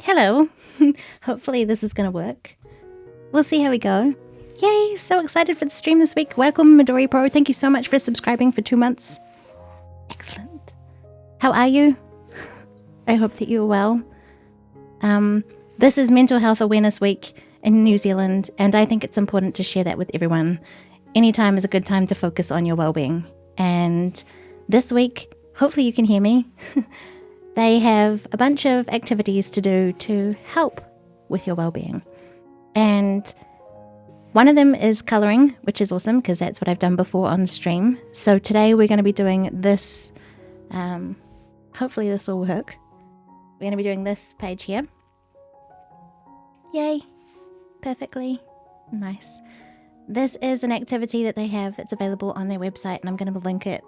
Hello. Hopefully this is going to work. We'll see how we go. Yay, so excited for the stream this week. Welcome, Midoripro. Thank you so much for subscribing for 2 months. Excellent. How are you? I hope that you're well. This is Mental Health Awareness Week in New Zealand, and I think it's important to share that with everyone. Any time is a good time to focus on your well-being. And this week, hopefully you can hear me, they have a bunch of activities to do to help with your well-being. And one of them is colouring, which is awesome because that's what I've done before on the stream. So today we're going to be doing this. Hopefully this will work. We're going to be doing this page here. Yay. Perfectly. Nice. This is an activity that they have that's available on their website, and I'm going to link it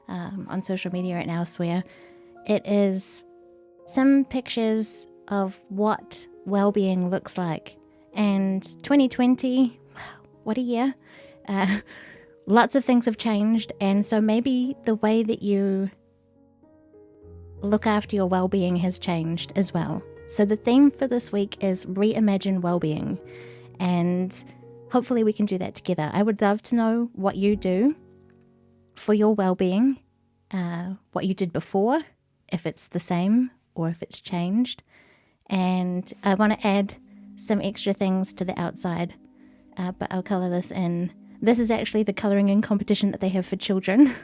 on social media right now, I swear. It is some pictures of what well-being looks like. And 2020, wow, what a year. Lots of things have changed, and so maybe the way that you look after your well-being has changed as well. So the theme for this week is reimagine well-being, and hopefully we can do that together. I would love to know what you do for your well-being, what you did before, if it's the same or if it's changed. And I want to add some extra things to the outside, but I'll colour this in. This is actually the colouring in competition that they have for children.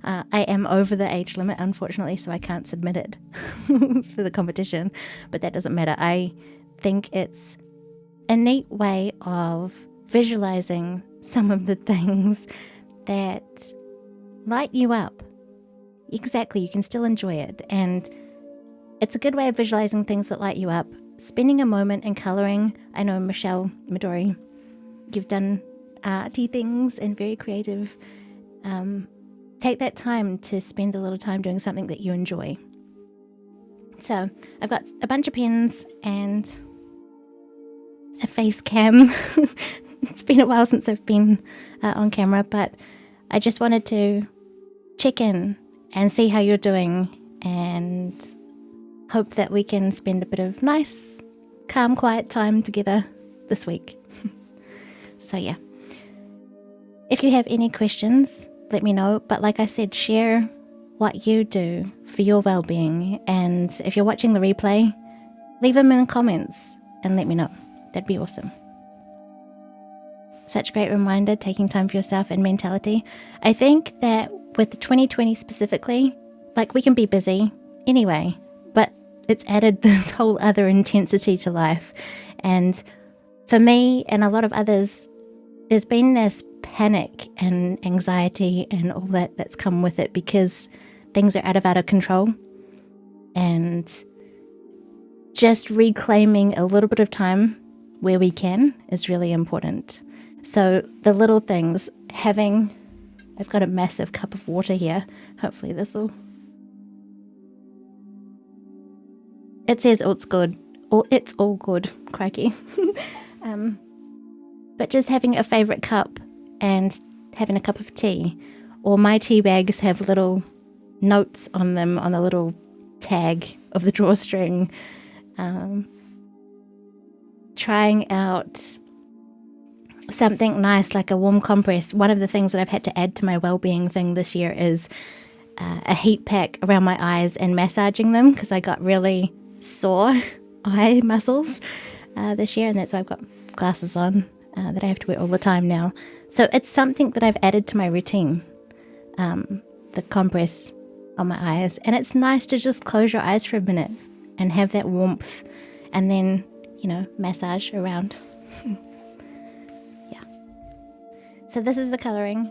I am over the age limit, unfortunately, so I can't submit it for the competition, but that doesn't matter. I think it's a neat way of visualising some of the things that light you up. Exactly, you can still enjoy it, and it's a good way of visualising things that light you up. Spending a moment in colouring. I know Michelle Midori, you've done arty things and very creative. Take that time to spend a little time doing something that you enjoy. So I've got a bunch of pens and a face cam. It's been a while since I've been on camera, but I just wanted to check in and see how you're doing and hope that we can spend a bit of nice, calm, quiet time together this week. So yeah, if you have any questions, let me know. But like I said, share what you do for your well-being. And if you're watching the replay, leave them in the comments and let me know. That'd be awesome. Such a great reminder, taking time for yourself and mentality. I think that with 2020 specifically, like we can be busy anyway, but it's added this whole other intensity to life. And for me and a lot of others, there's been this panic and anxiety and all that's come with it because things are out of control. And just reclaiming a little bit of time where we can is really important. So the little things, I've got a massive cup of water here. Hopefully it says, oh, it's good. Or it's all good, crikey. But just having a favourite cup and having a cup of tea. Or my tea bags have little notes on them on the little tag of the drawstring. Trying out something nice like a warm compress. One of the things that I've had to add to my well-being thing this year is a heat pack around my eyes and massaging them because I got really sore eye muscles this year, and that's why I've got glasses on that I have to wear all the time now. So it's something that I've added to my routine, the compress on my eyes. And it's nice to just close your eyes for a minute and have that warmth and then, massage around. Yeah. So this is the colouring.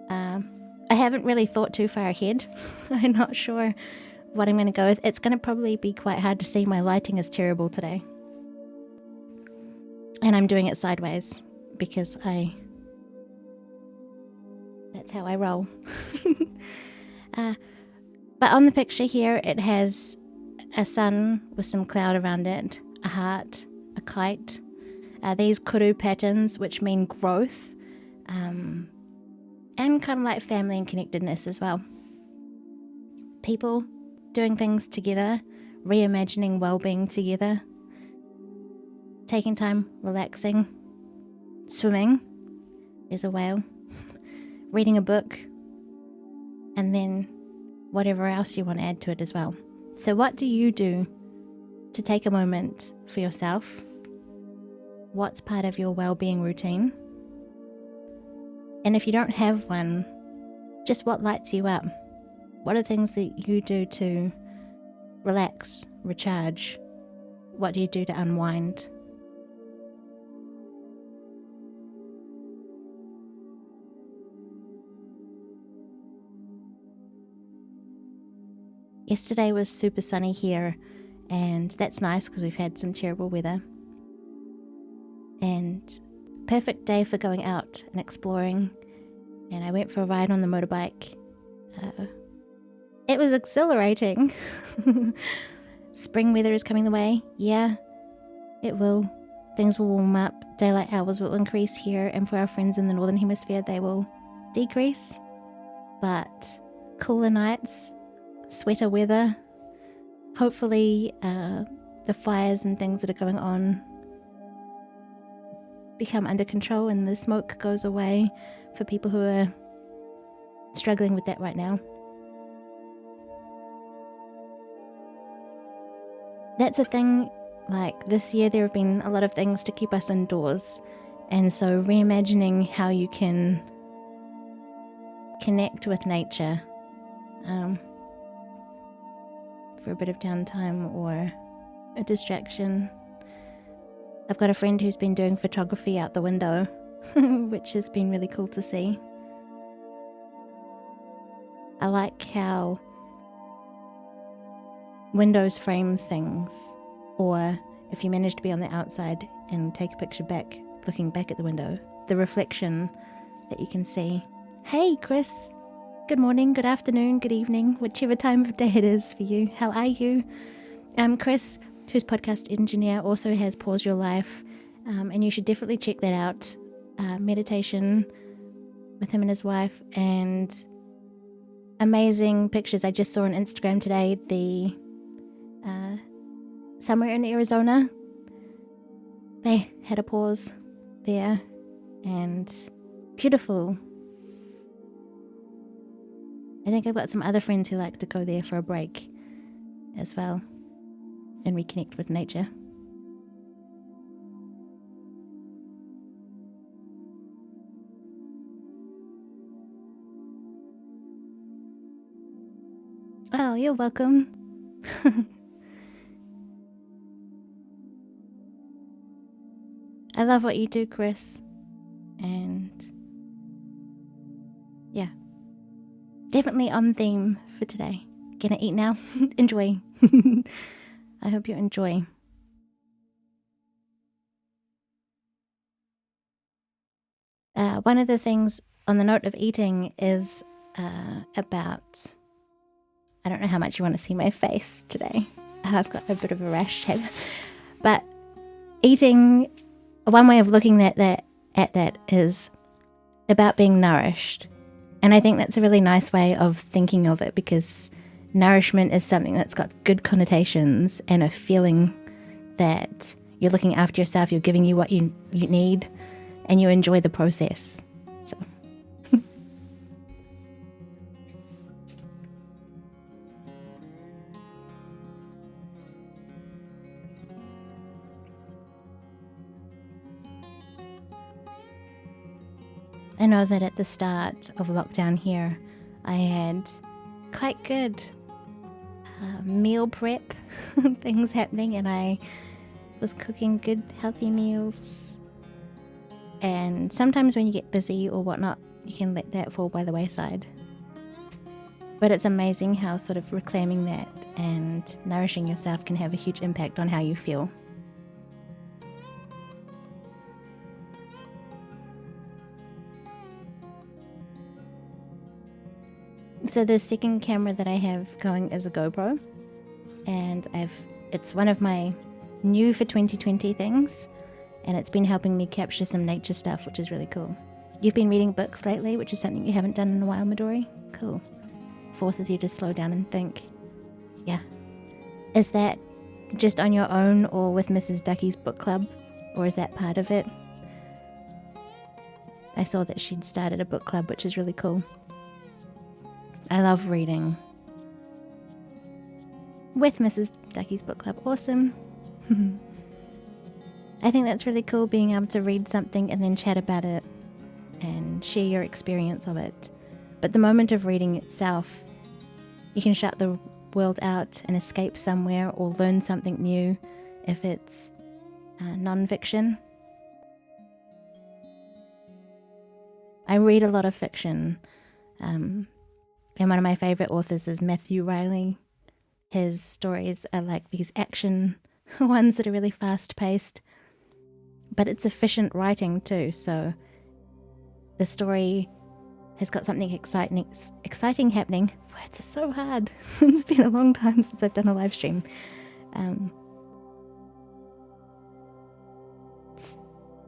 I haven't really thought too far ahead. I'm not sure what I'm going to go with. It's going to probably be quite hard to see. My lighting is terrible today. And I'm doing it sideways because that's how I roll. But on the picture here, it has a sun with some cloud around it, a heart, a kite, these kuru patterns, which mean growth, and kind of like family and connectedness as well. People doing things together, reimagining well-being together, taking time, relaxing, swimming, there's a whale, reading a book, and then whatever else you want to add to it as well. So what do you do to take a moment for yourself? What's part of your well-being routine? And if you don't have one, just what lights you up? What are things that you do to relax, recharge? What do you do to unwind? Yesterday was super sunny here, and that's nice because we've had some terrible weather. And perfect day for going out and exploring. And I went for a ride on the motorbike. It was exhilarating. Spring weather is coming the way. Yeah, it will. Things will warm up. Daylight hours will increase here, and for our friends in the Northern Hemisphere, they will decrease. But cooler nights, sweater weather. Hopefully, the fires and things that are going on become under control and the smoke goes away for people who are struggling with that right now. That's a thing, like this year there have been a lot of things to keep us indoors, and so reimagining how you can connect with nature for a bit of downtime or a distraction. I've got a friend who's been doing photography out the window, which has been really cool to see. I like how windows frame things, or if you manage to be on the outside and take a picture back, looking back at the window, the reflection that you can see. Hey Chris, good morning, good afternoon, good evening, whichever time of day it is for you. How are you? Chris, who's podcast engineer, also has Pause Your Life, and you should definitely check that out. Meditation with him and his wife, and amazing pictures. I just saw on Instagram today somewhere in Arizona, they had a pause there, and beautiful. I think I've got some other friends who like to go there for a break as well and reconnect with nature. Oh, you're welcome. I love what you do, Chris. And yeah, definitely on theme for today. Gonna eat now. Enjoy. I hope you enjoy. One of the things on the note of eating is about, I don't know how much you want to see my face today. I've got a bit of a rash head. But eating, one way of looking at that is about being nourished. And I think that's a really nice way of thinking of it, because nourishment is something that's got good connotations and a feeling that you're looking after yourself, you're giving you what you need, and you enjoy the process. So I know that at the start of lockdown here, I had quite good meal prep things happening, and I was cooking good, healthy meals. And sometimes when you get busy or whatnot, you can let that fall by the wayside. But it's amazing how sort of reclaiming that and nourishing yourself can have a huge impact on how you feel. So the second camera that I have going is a GoPro, and it's one of my new for 2020 things, and it's been helping me capture some nature stuff, which is really cool. You've been reading books lately, which is something you haven't done in a while, Midori? Cool. Forces you to slow down and think. Yeah. Is that just on your own or with Mrs. Ducky's book club? or is that part of it? I saw that she'd started a book club, which is really cool. I love reading with Mrs. Ducky's book club. Awesome. I think that's really cool, being able to read something and then chat about it and share your experience of it. But the moment of reading itself, you can shut the world out and escape somewhere or learn something new if it's non-fiction. I read a lot of fiction, and one of my favourite authors is Matthew Riley. His stories are like these action ones that are really fast-paced, but it's efficient writing too, so the story has got something exciting happening. Words are so hard. It's been a long time since I've done a live stream.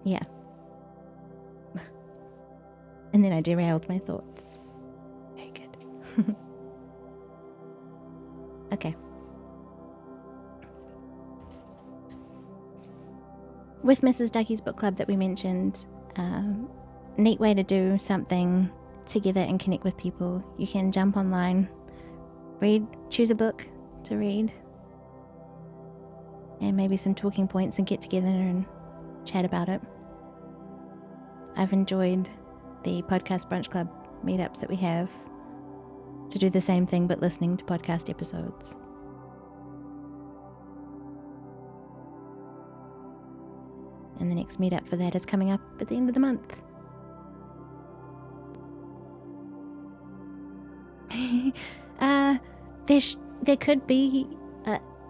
Yeah. And then I derailed my thoughts. Very good. Okay. With Mrs. Ducky's book club that we mentioned, neat way to do something together and connect with people. You can jump online, choose a book to read, and maybe some talking points, and get together and chat about it. I've enjoyed the podcast Brunch Club meetups that we have to do the same thing but listening to podcast episodes. And the next meetup for that is coming up at the end of the month. There could be,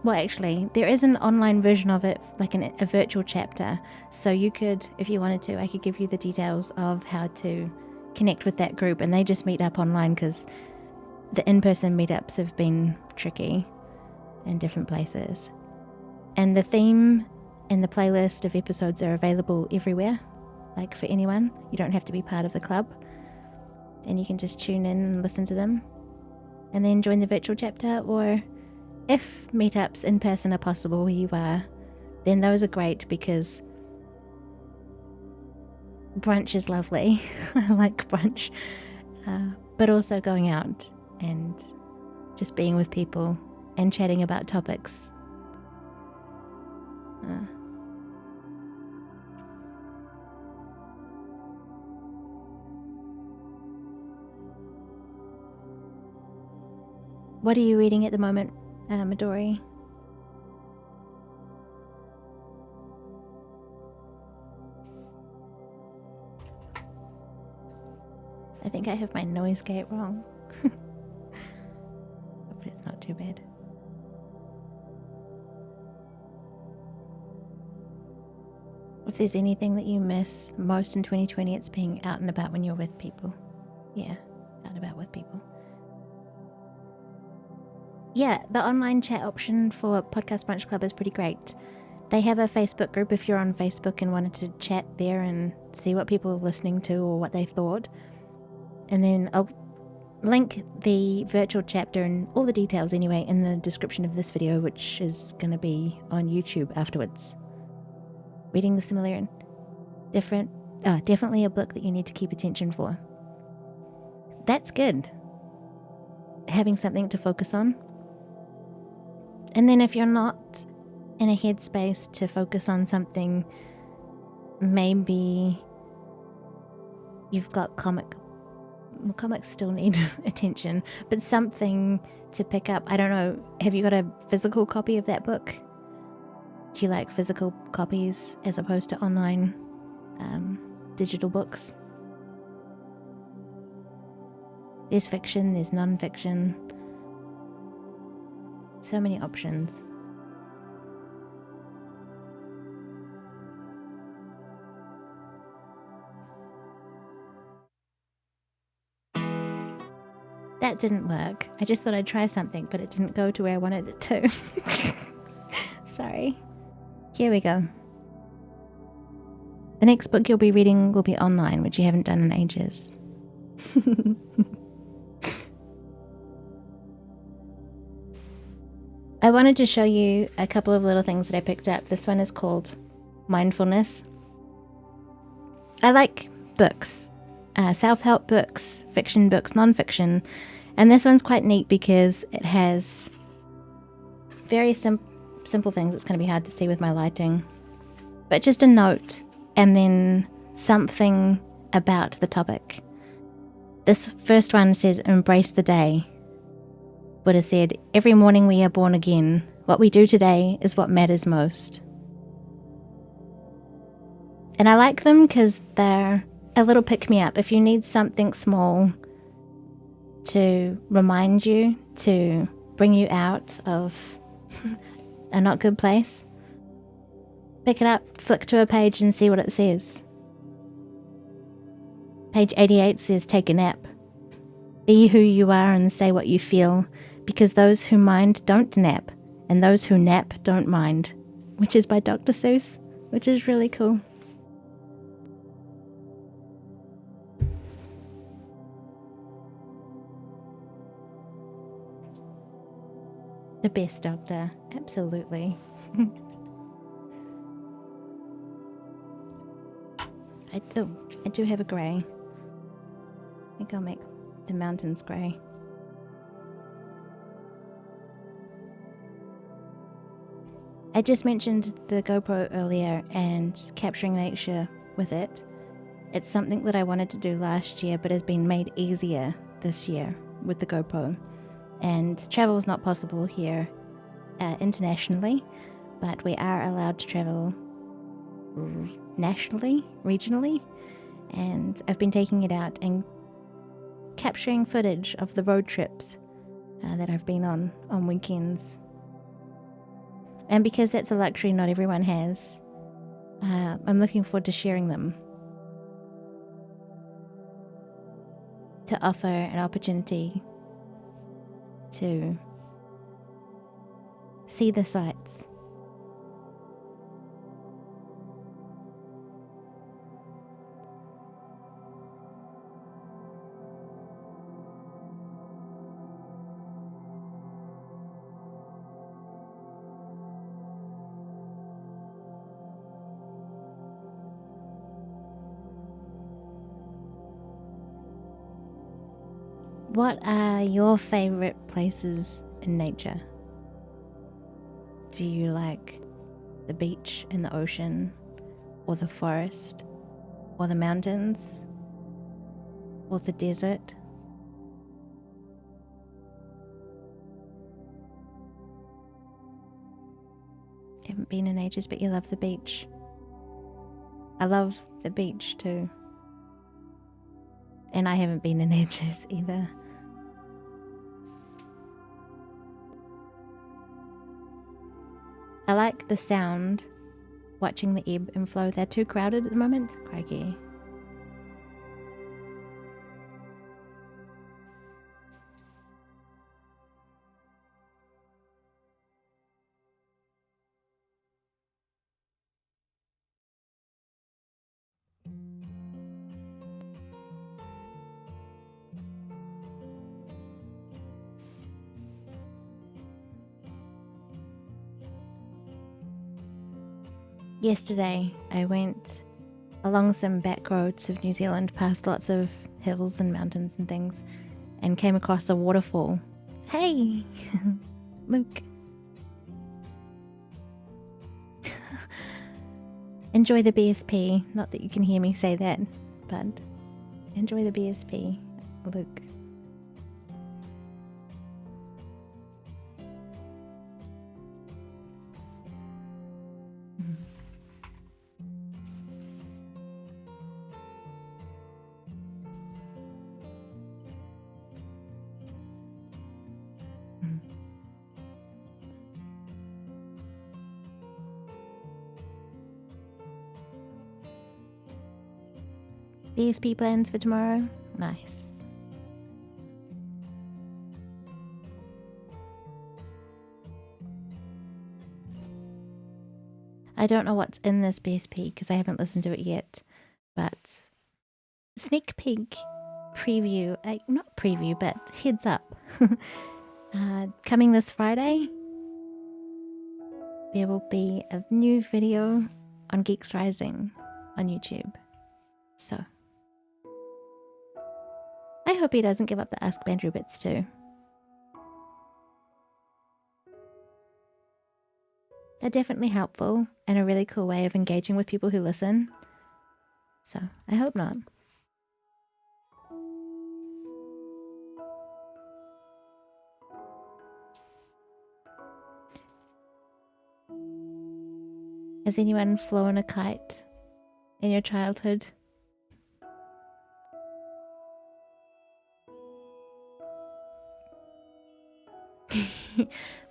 well actually, there is an online version of it, like a virtual chapter. So you could, if you wanted to, I could give you the details of how to connect with that group, and they just meet up online because the in-person meetups have been tricky in different places. And the theme and the playlist of episodes are available everywhere, like for anyone. You don't have to be part of the club, and you can just tune in and listen to them and then join the virtual chapter. Or if meetups in person are possible where you are, then those are great, because brunch is lovely. I like brunch, but also going out and just being with people and chatting about topics. What are you reading at the moment, Midori? I think I have my noise gate wrong. Hopefully it's not too bad. If there's anything that you miss most in 2020, it's being out and about when you're with people. Yeah, out and about with people. Yeah, the online chat option for Podcast Brunch Club is pretty great. They have a Facebook group if you're on Facebook and wanted to chat there and see what people are listening to or what they thought. And then I'll link the virtual chapter and all the details anyway in the description of this video, which is going to be on YouTube afterwards. Reading the Silmarillion. Definitely a book that you need to keep attention for. That's good. Having something to focus on. And then if you're not in a headspace to focus on something, maybe you've got comics still need attention, but something to pick up. I don't know, have you got a physical copy of that book? Do you like physical copies as opposed to online digital books? There's fiction, there's non-fiction. So many options. That didn't work. I just thought I'd try something, but it didn't go to where I wanted it to. Sorry. Here we go. The next book you'll be reading will be online, which you haven't done in ages. I wanted to show you a couple of little things that I picked up. This one is called mindfulness. I like books, self-help books, fiction books, non-fiction, and this one's quite neat because it has very simple things. It's going to be hard to see with my lighting, but just a note and then something about the topic. This first one says, embrace the day. Buddha said, every morning we are born again. What we do today is what matters most. And I like them because they're a little pick-me-up. If you need something small to remind you, to bring you out of a not good place, pick it up, flick to a page and see what it says. Page 88 says, take a nap. Be who you are and say what you feel, because those who mind don't nap, and those who nap don't mind, which is by Dr. Seuss, which is really cool. The best doctor, absolutely. I do have a grey. I think I'll make the mountains grey. I just mentioned the GoPro earlier and capturing nature with it. It's something that I wanted to do last year but has been made easier this year with the GoPro. And travel is not possible here internationally, but we are allowed to travel nationally, regionally, and I've been taking it out and capturing footage of the road trips that I've been on weekends. And because that's a luxury not everyone has, I'm looking forward to sharing them, to offer an opportunity to see the sights. What are your favorite places in nature? Do you like the beach and the ocean, or the forest, or the mountains, or the desert? Haven't been in ages, but you love the beach. I love the beach too. And I haven't been in ages either. I like the sound, watching the ebb and flow. They're too crowded at the moment. Crikey. Yesterday, I went along some back roads of New Zealand, past lots of hills and mountains and things, and came across a waterfall. Hey, Luke. Enjoy the BSP. Not that you can hear me say that, but enjoy the BSP, Luke. BSP plans for tomorrow? Nice. I don't know what's in this BSP because I haven't listened to it yet, but sneak peek preview, not preview, but heads up. Coming this Friday, there will be a new video on Geeks Rising on YouTube. So I hope he doesn't give up the Ask Bandrew bits too. They're definitely helpful and a really cool way of engaging with people who listen. So I hope not. Has anyone flown a kite in your childhood?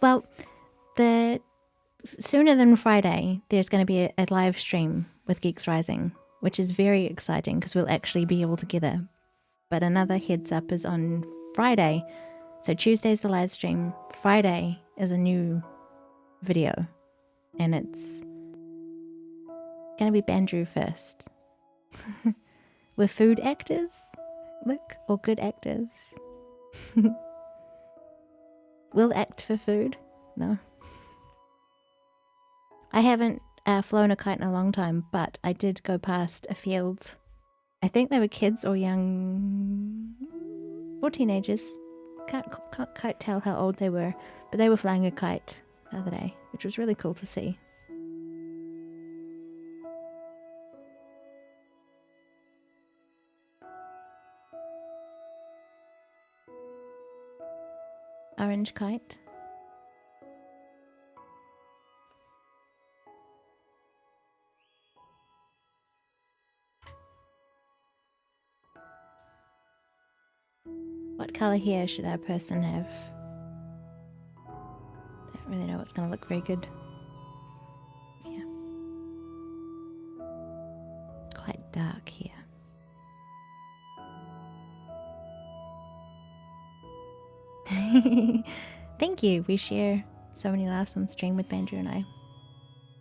Well, sooner than Friday, there's going to be a live stream with Geeks Rising, which is very exciting because we'll actually be all together. But another heads up is on Friday. So Tuesday's the live stream. Friday is a new video. And it's going to be Bandrew first. We're food actors, look, or good actors. We'll act for food. No. I haven't flown a kite in a long time, but I did go past a field. I think they were kids or teenagers. Can't quite tell how old they were, but they were flying a kite the other day, which was really cool to see. Orange kite. What colour hair should our person have? Don't really know what's going to look very good. Yeah. Quite dark here. Thank you. We share so many laughs on stream with Bandrew and I.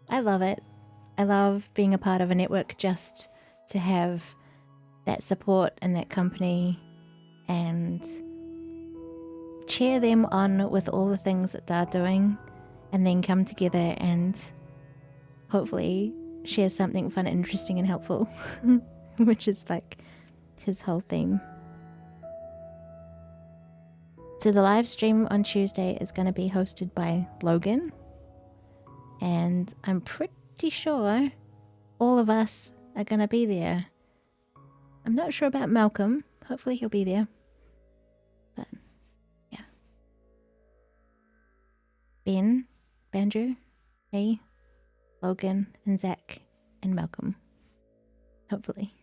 I love it. I love being a part of a network just to have that support and that company and cheer them on with all the things that they're doing and then come together and hopefully share something fun, interesting and helpful, which is like his whole theme. So the live stream on Tuesday is going to be hosted by Logan, and I'm pretty sure all of us are going to be there. I'm not sure about Malcolm. Hopefully he'll be there. But yeah. Ben, Bandrew, me, Logan, and Zach, and Malcolm. Hopefully.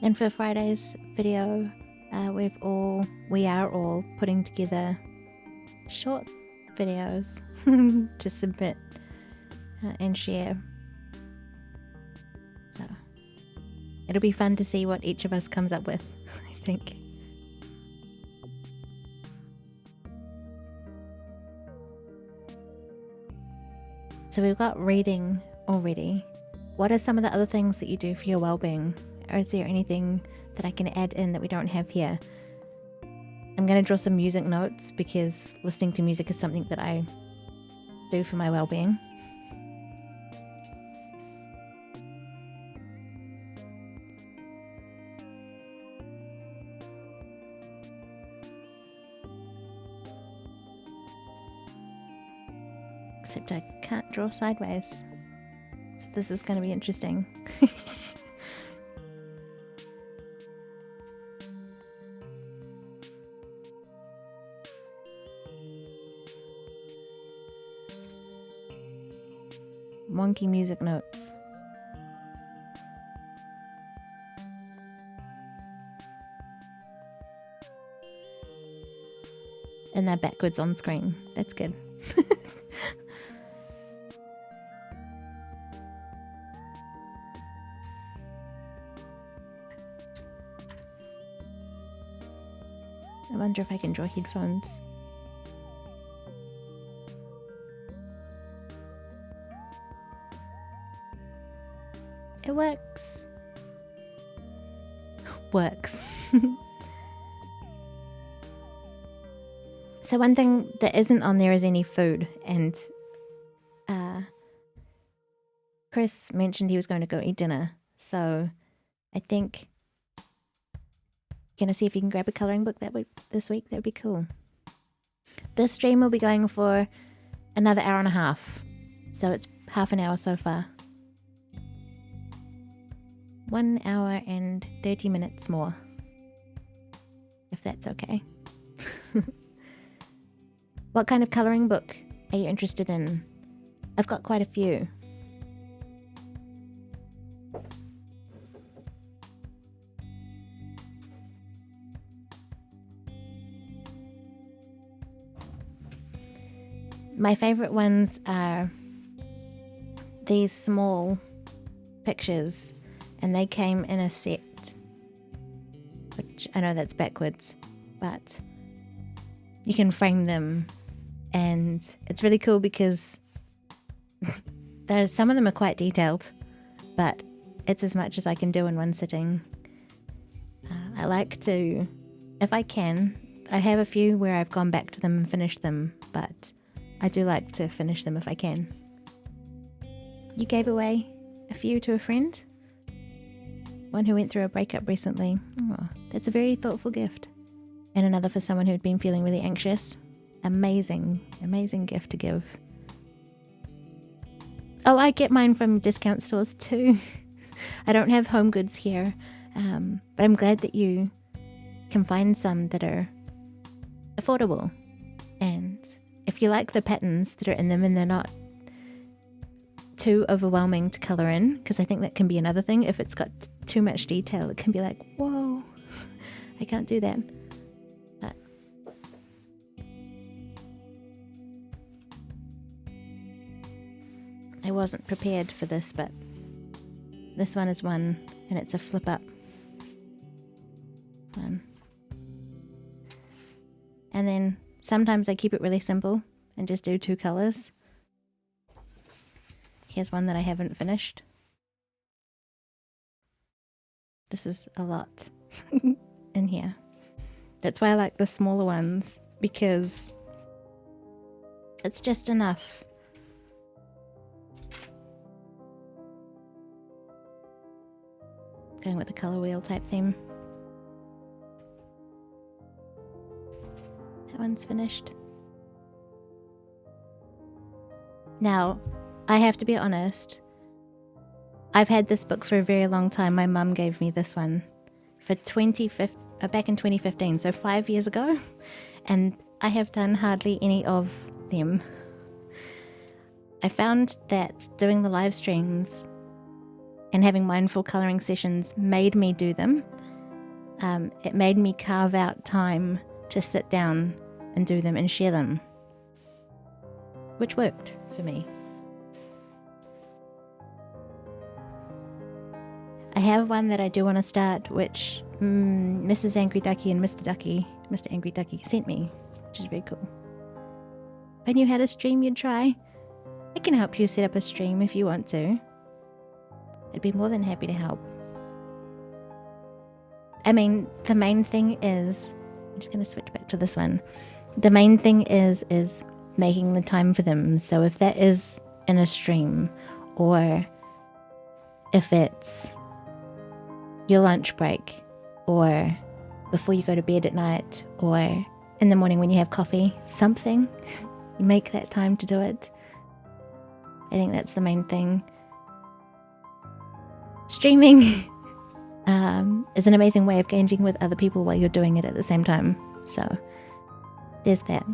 And for Friday's video, we are all putting together short videos to submit and share. So it'll be fun to see what each of us comes up with, I think. So we've got reading already. What are some of the other things that you do for your well-being? Or is there anything that I can add in that we don't have here? I'm going to draw some music notes because listening to music is something that I do for my well-being. Except I can't draw sideways. So this is going to be interesting. Wonky music notes. and they're backwards on screen. That's good. I wonder if I can draw headphones. It works. Works. So one thing that isn't on there is any food, and Chris mentioned he was going to go eat dinner, so I think gonna see if you can grab a colouring book this week. That would be cool. This stream will be going for another hour and a half, so it's half an hour so far. 1 hour and 30 minutes more, if that's okay. What kind of colouring book are you interested in? I've got quite a few. My favourite ones are these small pictures, and they came in a set, which I know that's backwards, but you can frame them, and it's really cool because some of them are quite detailed, but it's as much as I can do in one sitting. I like to, if I can, I have a few where I've gone back to them and finished them, but I do like to finish them if I can. You gave away a few to a friend? One who went through a breakup recently. Oh, that's a very thoughtful gift. And another for someone who'd been feeling really anxious. Amazing, amazing gift to give. Oh, I get mine from discount stores too. I don't have home goods here, but I'm glad that you can find some that are affordable. And if you like the patterns that are in them and they're not too overwhelming to colour in, because I think that can be another thing. If it's got too much detail, it can be like, whoa, I can't do that. But I wasn't prepared for this, but this one is one, and it's a flip up one. And then sometimes I keep it really simple and just do 2 colours. Here's one that I haven't finished. This is a lot in here. That's why I like the smaller ones, because it's just enough. Going with the colour wheel type theme. That one's finished. Now, I have to be honest, I've had this book for a very long time. My mum gave me this one for back in 2015, so 5 years ago, and I have done hardly any of them. I found that doing the live streams and having mindful colouring sessions made me do them. It made me carve out time to sit down and do them and share them, which worked for me. I have one that I do want to start, which Mrs. Angry Ducky and Mr. Angry Ducky sent me, which is very cool. If I knew how to stream, you'd try. I can help you set up a stream if you want to. I'd be more than happy to help. I mean, the main thing is, I'm just going to switch back to this one. The main thing is making the time for them. So if that is in a stream, or if it's your lunch break, or before you go to bed at night, or in the morning when you have coffee, something, you make that time to do it. I think that's the main thing. Streaming is an amazing way of engaging with other people while you're doing it at the same time. So there's that.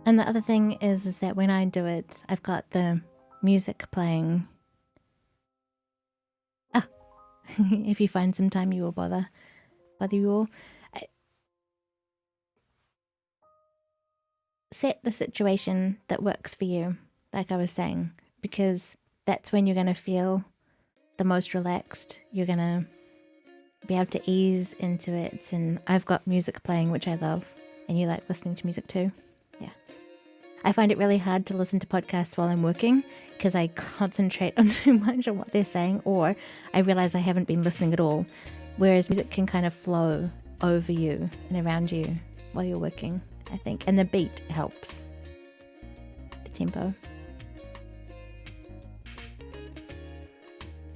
And the other thing is that when I do it, I've got the music playing. If you find some time, you will bother you all. Set the situation that works for you, like I was saying, because that's when you're going to feel the most relaxed. You're going to be able to ease into it. And I've got music playing, which I love. And you like listening to music too? Yeah. I find it really hard to listen to podcasts while I'm working because I concentrate on too much on what they're saying, or I realize I haven't been listening at all. Whereas music can kind of flow over you and around you while you're working, I think. And the beat helps. The tempo.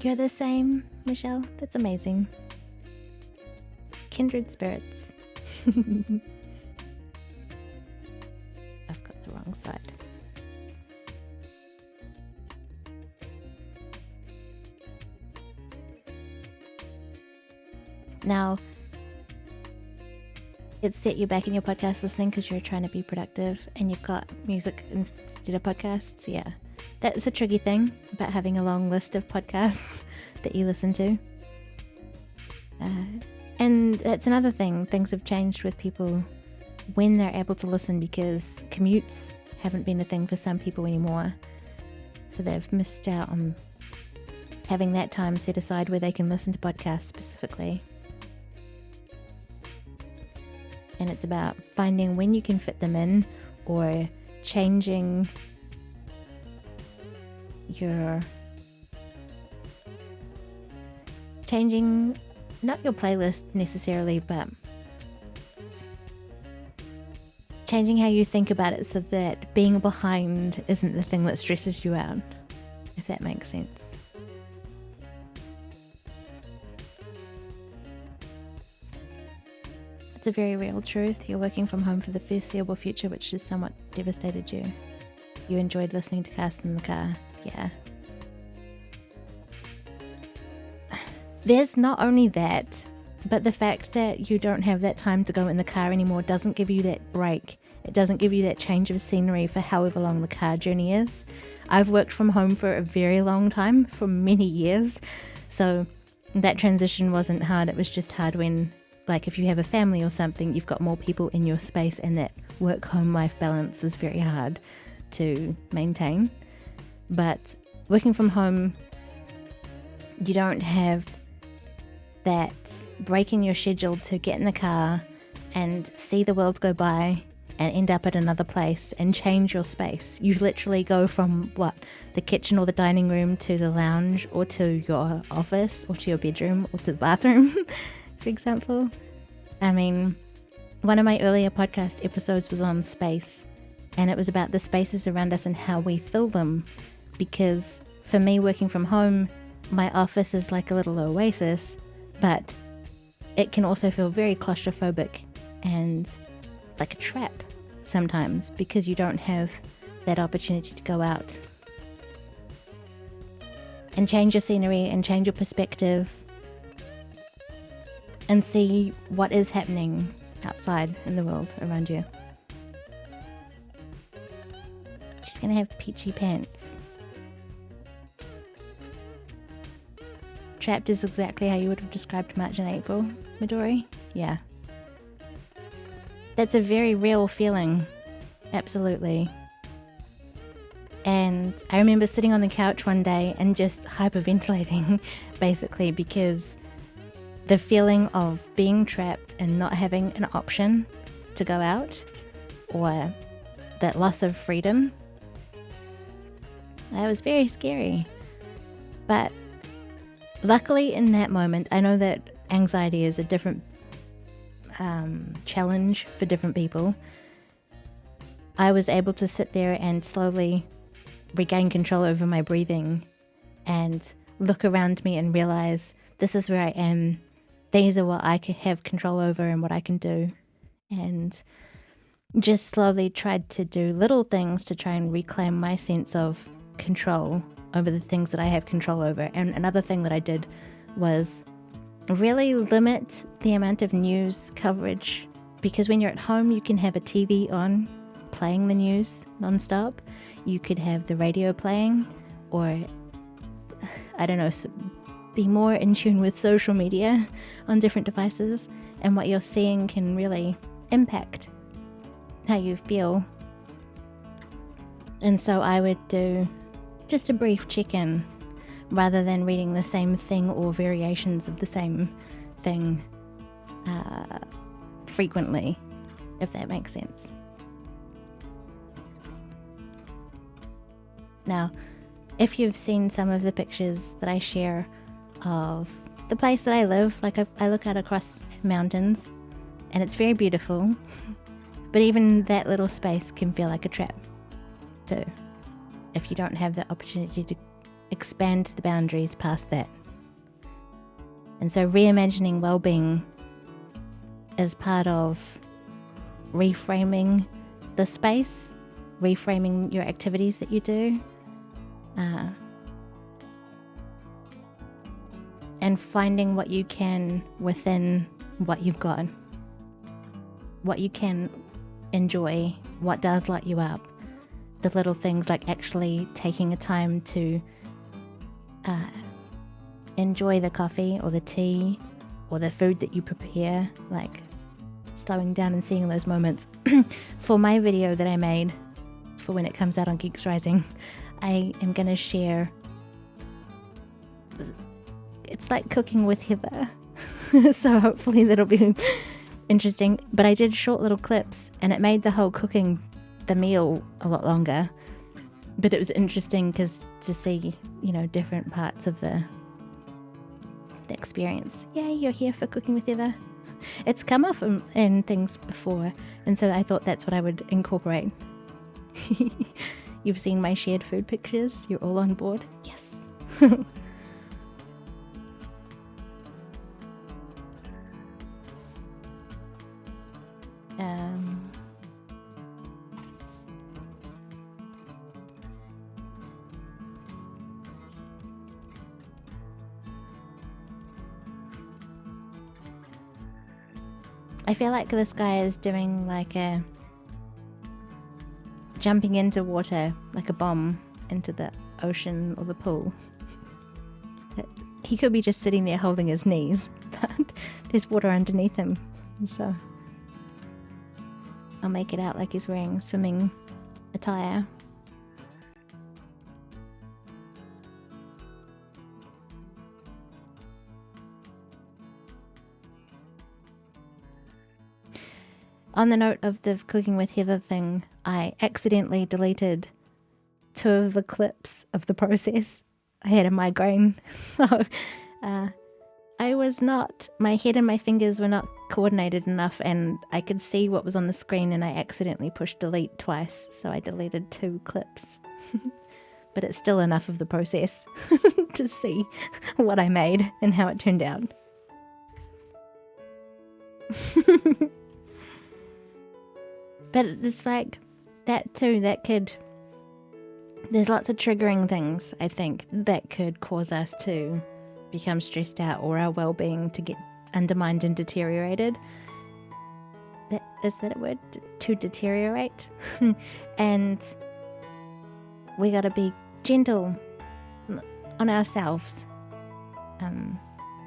You're the same, Michelle. That's amazing. Kindred spirits. I've got the wrong side. Now, it's set you back in your podcast listening because you're trying to be productive and you've got music instead of podcasts. Yeah, that's a tricky thing about having a long list of podcasts that you listen to. And that's another thing. Things have changed with people when they're able to listen because commutes haven't been a thing for some people anymore. So they've missed out on having that time set aside where they can listen to podcasts specifically. And it's about finding when you can fit them in or changing not your playlist necessarily, but changing how you think about it so that being behind isn't the thing that stresses you out, if that makes sense. It's a very real truth. You're working from home for the foreseeable future, which has somewhat devastated you. You enjoyed listening to casts in the car. Yeah. There's not only that, but the fact that you don't have that time to go in the car anymore doesn't give you that break. It doesn't give you that change of scenery for however long the car journey is. I've worked from home for a very long time, for many years. So that transition wasn't hard. It was just hard when, like, if you have a family or something, you've got more people in your space, and that work-home life balance is very hard to maintain. But working from home, you don't have that break in your schedule to get in the car and see the world go by and end up at another place and change your space. You literally go from the kitchen or the dining room to the lounge or to your office or to your bedroom or to the bathroom, for example. I mean, one of my earlier podcast episodes was on space, and it was about the spaces around us and how we fill them. Because for me, working from home, my office is like a little oasis, but it can also feel very claustrophobic and like a trap sometimes because you don't have that opportunity to go out and change your scenery and change your perspective and see what is happening outside in the world around you. She's gonna have peachy pants. Trapped is exactly how you would have described March and April, Midori. Yeah. That's a very real feeling. Absolutely. And I remember sitting on the couch one day and just hyperventilating, basically, because the feeling of being trapped and not having an option to go out, or that loss of freedom, that was very scary. But luckily in that moment, I know that anxiety is a different challenge for different people. I was able to sit there and slowly regain control over my breathing and look around me and realize this is where I am. These are what I can have control over and what I can do. And just slowly tried to do little things to try and reclaim my sense of control over the things that I have control over. And another thing that I did was really limit the amount of news coverage, because when you're at home you can have a TV on playing the news nonstop. You could have the radio playing, or I don't know, be more in tune with social media on different devices, and what you're seeing can really impact how you feel. And so I would do just a brief check-in rather than reading the same thing or variations of the same thing frequently, if that makes sense. Now, if you've seen some of the pictures that I share of the place that I live, like I look out across mountains and it's very beautiful, but even that little space can feel like a trap too, if you don't have the opportunity to expand the boundaries past that. And so reimagining well-being is part of reframing the space, reframing your activities that you do, and finding what you can within what you've got, what you can enjoy, what does light you up, the little things like actually taking a time to enjoy the coffee or the tea or the food that you prepare, like slowing down and seeing those moments. For my video that I made for when it comes out on Geeks Rising, I am going to share, it's like cooking with Heather, so hopefully that'll be interesting. But I did short little clips and it made the whole cooking the meal a lot longer, but it was interesting because to see, you know, different parts of the experience. Yay, you're here for Cooking with Heather. It's come up in things before, and so I thought that's what I would incorporate. You've seen my shared food pictures, you're all on board? Yes. I feel like this guy is doing like a jumping into water, like a bomb into the ocean or the pool. He could be just sitting there holding his knees, but there's water underneath him, so I'll make it out like he's wearing swimming attire. On the note of the Cooking with Heather thing, I accidentally deleted 2 of the clips of the process. I had a migraine, so my head and my fingers were not coordinated enough, and I could see what was on the screen, and I accidentally pushed delete twice, so I deleted 2 clips. But it's still enough of the process to see what I made and how it turned out. But it's like that too, there's lots of triggering things, I think, that could cause us to become stressed out or our well-being to get undermined and deteriorated. Is that a word? To deteriorate? And we gotta be gentle on ourselves.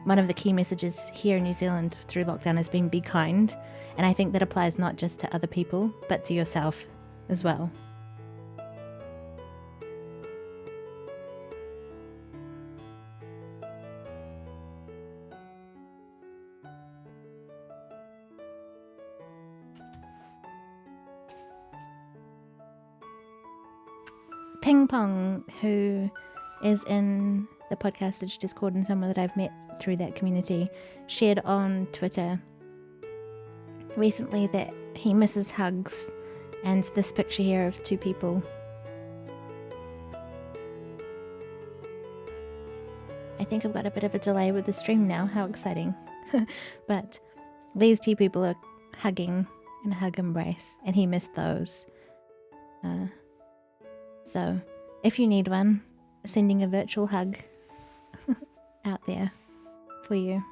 One of the key messages here in New Zealand through lockdown has been be kind. And I think that applies not just to other people, but to yourself as well. Ping Pong, who is in the Podcastage Discord and someone that I've met through that community, shared on Twitter recently that he misses hugs, and this picture here of 2 people. I think I've got a bit of a delay with the stream now, how exciting. But these 2 people are hugging in a hug embrace, and he missed those. So if you need one, sending a virtual hug out there for you.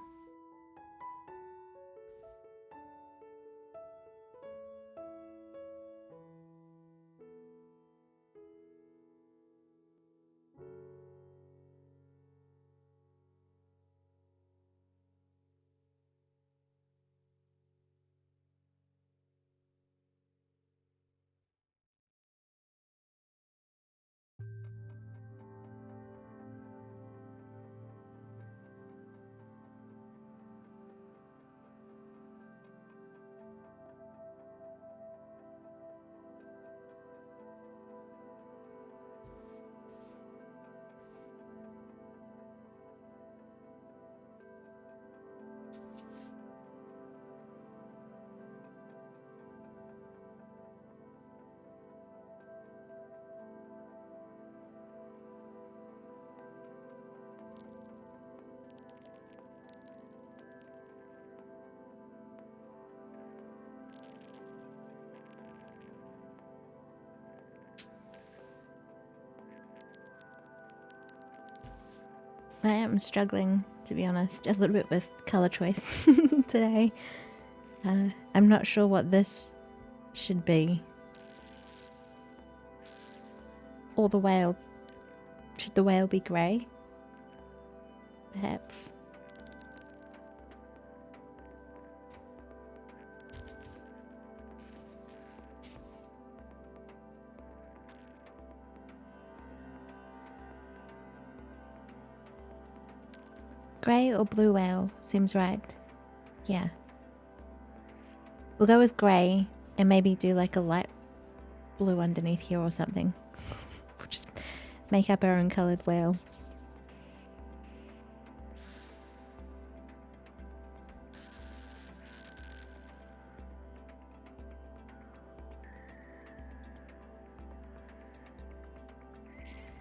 I am struggling, to be honest, a little bit with colour choice today. I'm not sure what this should be. Or the whale. Should the whale be grey? Perhaps. Grey or blue whale seems right. Yeah. We'll go with grey and maybe do like a light blue underneath here or something. We'll just make up our own coloured whale.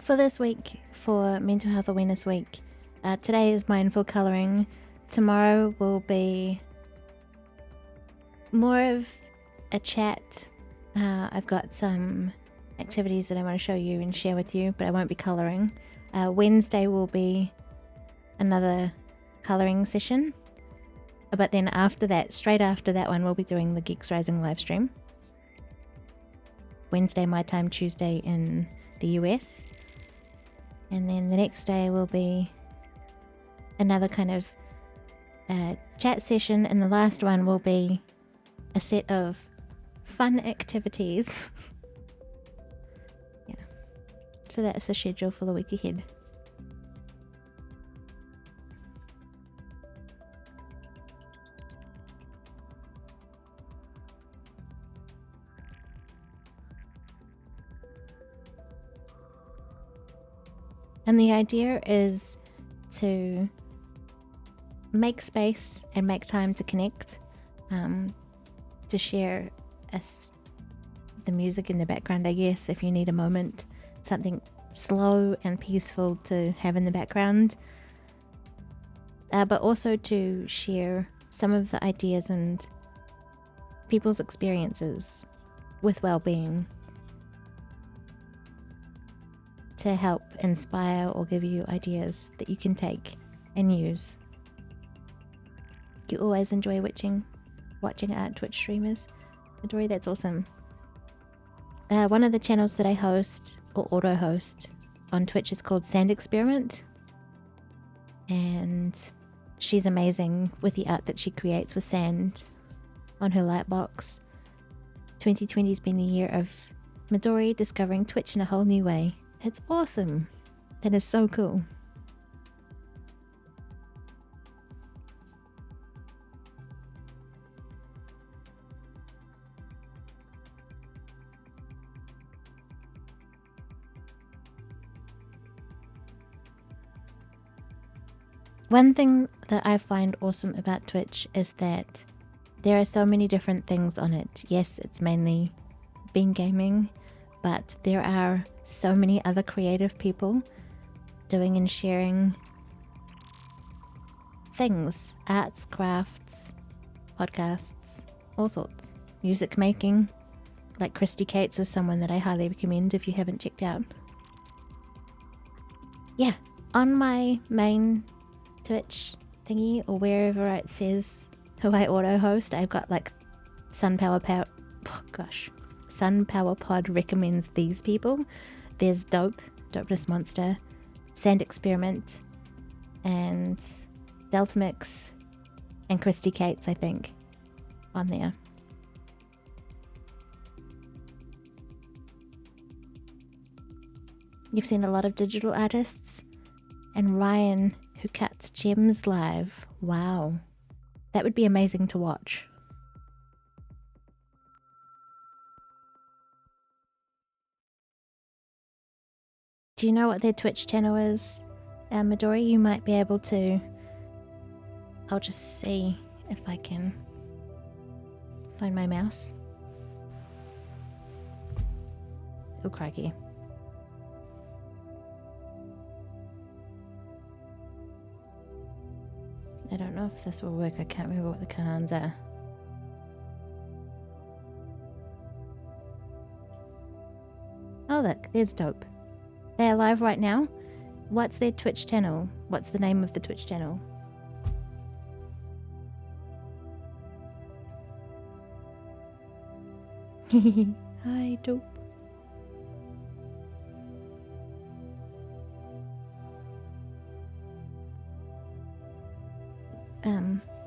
For this week, for Mental Health Awareness Week, today is mindful colouring. Tomorrow will be more of a chat. I've got some activities that I want to show you and share with you, but I won't be colouring. Wednesday will be another colouring session. But then after that, straight after that one, we'll be doing the Geeks Rising live stream. Wednesday my time, Tuesday in the US. And then the next day will be another kind of chat session. And the last one will be a set of fun activities. Yeah. So that's the schedule for the week ahead. And the idea is to make space and make time to connect, to share the music in the background, I guess, if you need a moment, something slow and peaceful to have in the background, but also to share some of the ideas and people's experiences with well-being, to help inspire or give you ideas that you can take and use. You always enjoy watching art Twitch streamers. Midori, that's awesome. One of the channels that I host or auto-host on Twitch is called Sand Experiment, and she's amazing with the art that she creates with sand on her lightbox. 2020's been the year of Midori discovering Twitch in a whole new way. It's awesome. That is so cool. One thing that I find awesome about Twitch is that there are so many different things on it. Yes, it's mainly been gaming, but there are so many other creative people doing and sharing things, arts, crafts, podcasts, all sorts. Music making, like Christy Cates is someone that I highly recommend if you haven't checked out. Yeah, on my main Twitch thingy or wherever it says who I auto host, I've got like Sunpower Pod recommends these people. There's Dopeness Monster, Sand Experiment, and Delta Mix, and Christy Cates, I think, on there. You've seen a lot of digital artists, and Ryan, who cuts gems live. Wow, that would be amazing to watch. Do you know what their Twitch channel is, Midori? You might be able to. I'll just see if I can find my mouse. Oh, crikey. I don't know if this will work. I can't remember what the commands are. Oh, look, there's Dope. They are live right now. What's their Twitch channel? What's the name of the Twitch channel? Hi, dope.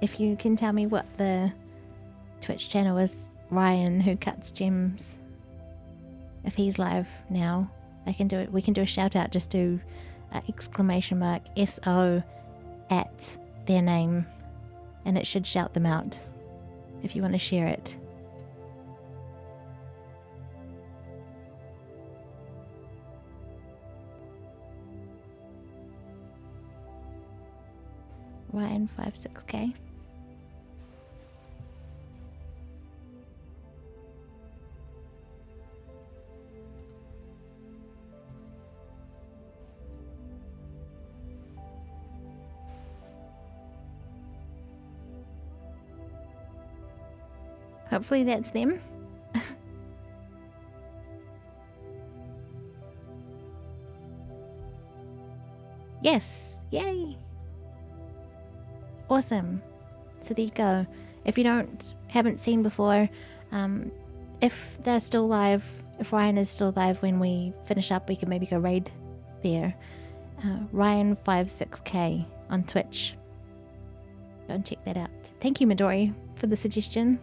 If you can tell me what the Twitch channel is, Ryan, who cuts gems, if he's live now, I can do it. We can do a shout out. Just do exclamation mark SO at their name, and it should shout them out if you want to share it. Ryan 56K. Hopefully that's them. Yes, yay. Awesome. So there you go. If you haven't seen before, if they're still live, if Ryan is still live when we finish up, we can maybe go raid there. Ryan56K on Twitch. Go and check that out. Thank you, Midori, for the suggestion.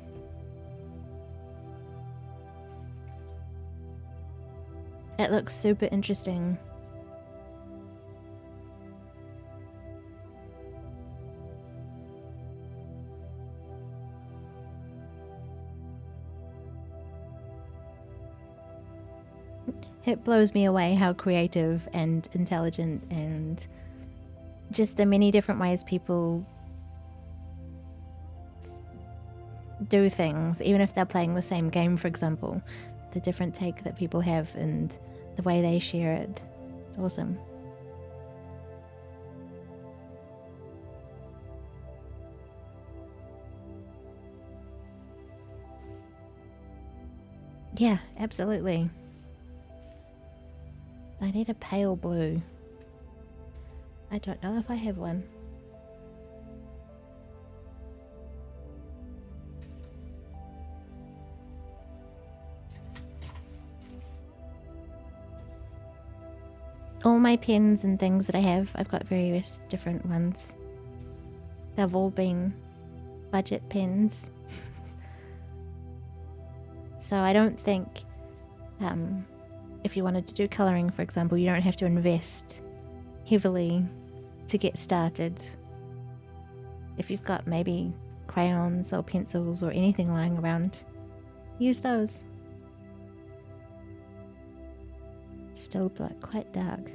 It looks super interesting. It blows me away how creative and intelligent and just the many different ways people do things, even if they're playing the same game, for example, the different take that people have and the way they share it. It's awesome. Yeah, absolutely. I need a pale blue. I don't know if I have one. All my pens and things that I have, I've got various different ones. They've all been budget pens. So I don't think if you wanted to do colouring, for example, you don't have to invest heavily to get started. If you've got maybe crayons or pencils or anything lying around, use those. Still quite dark.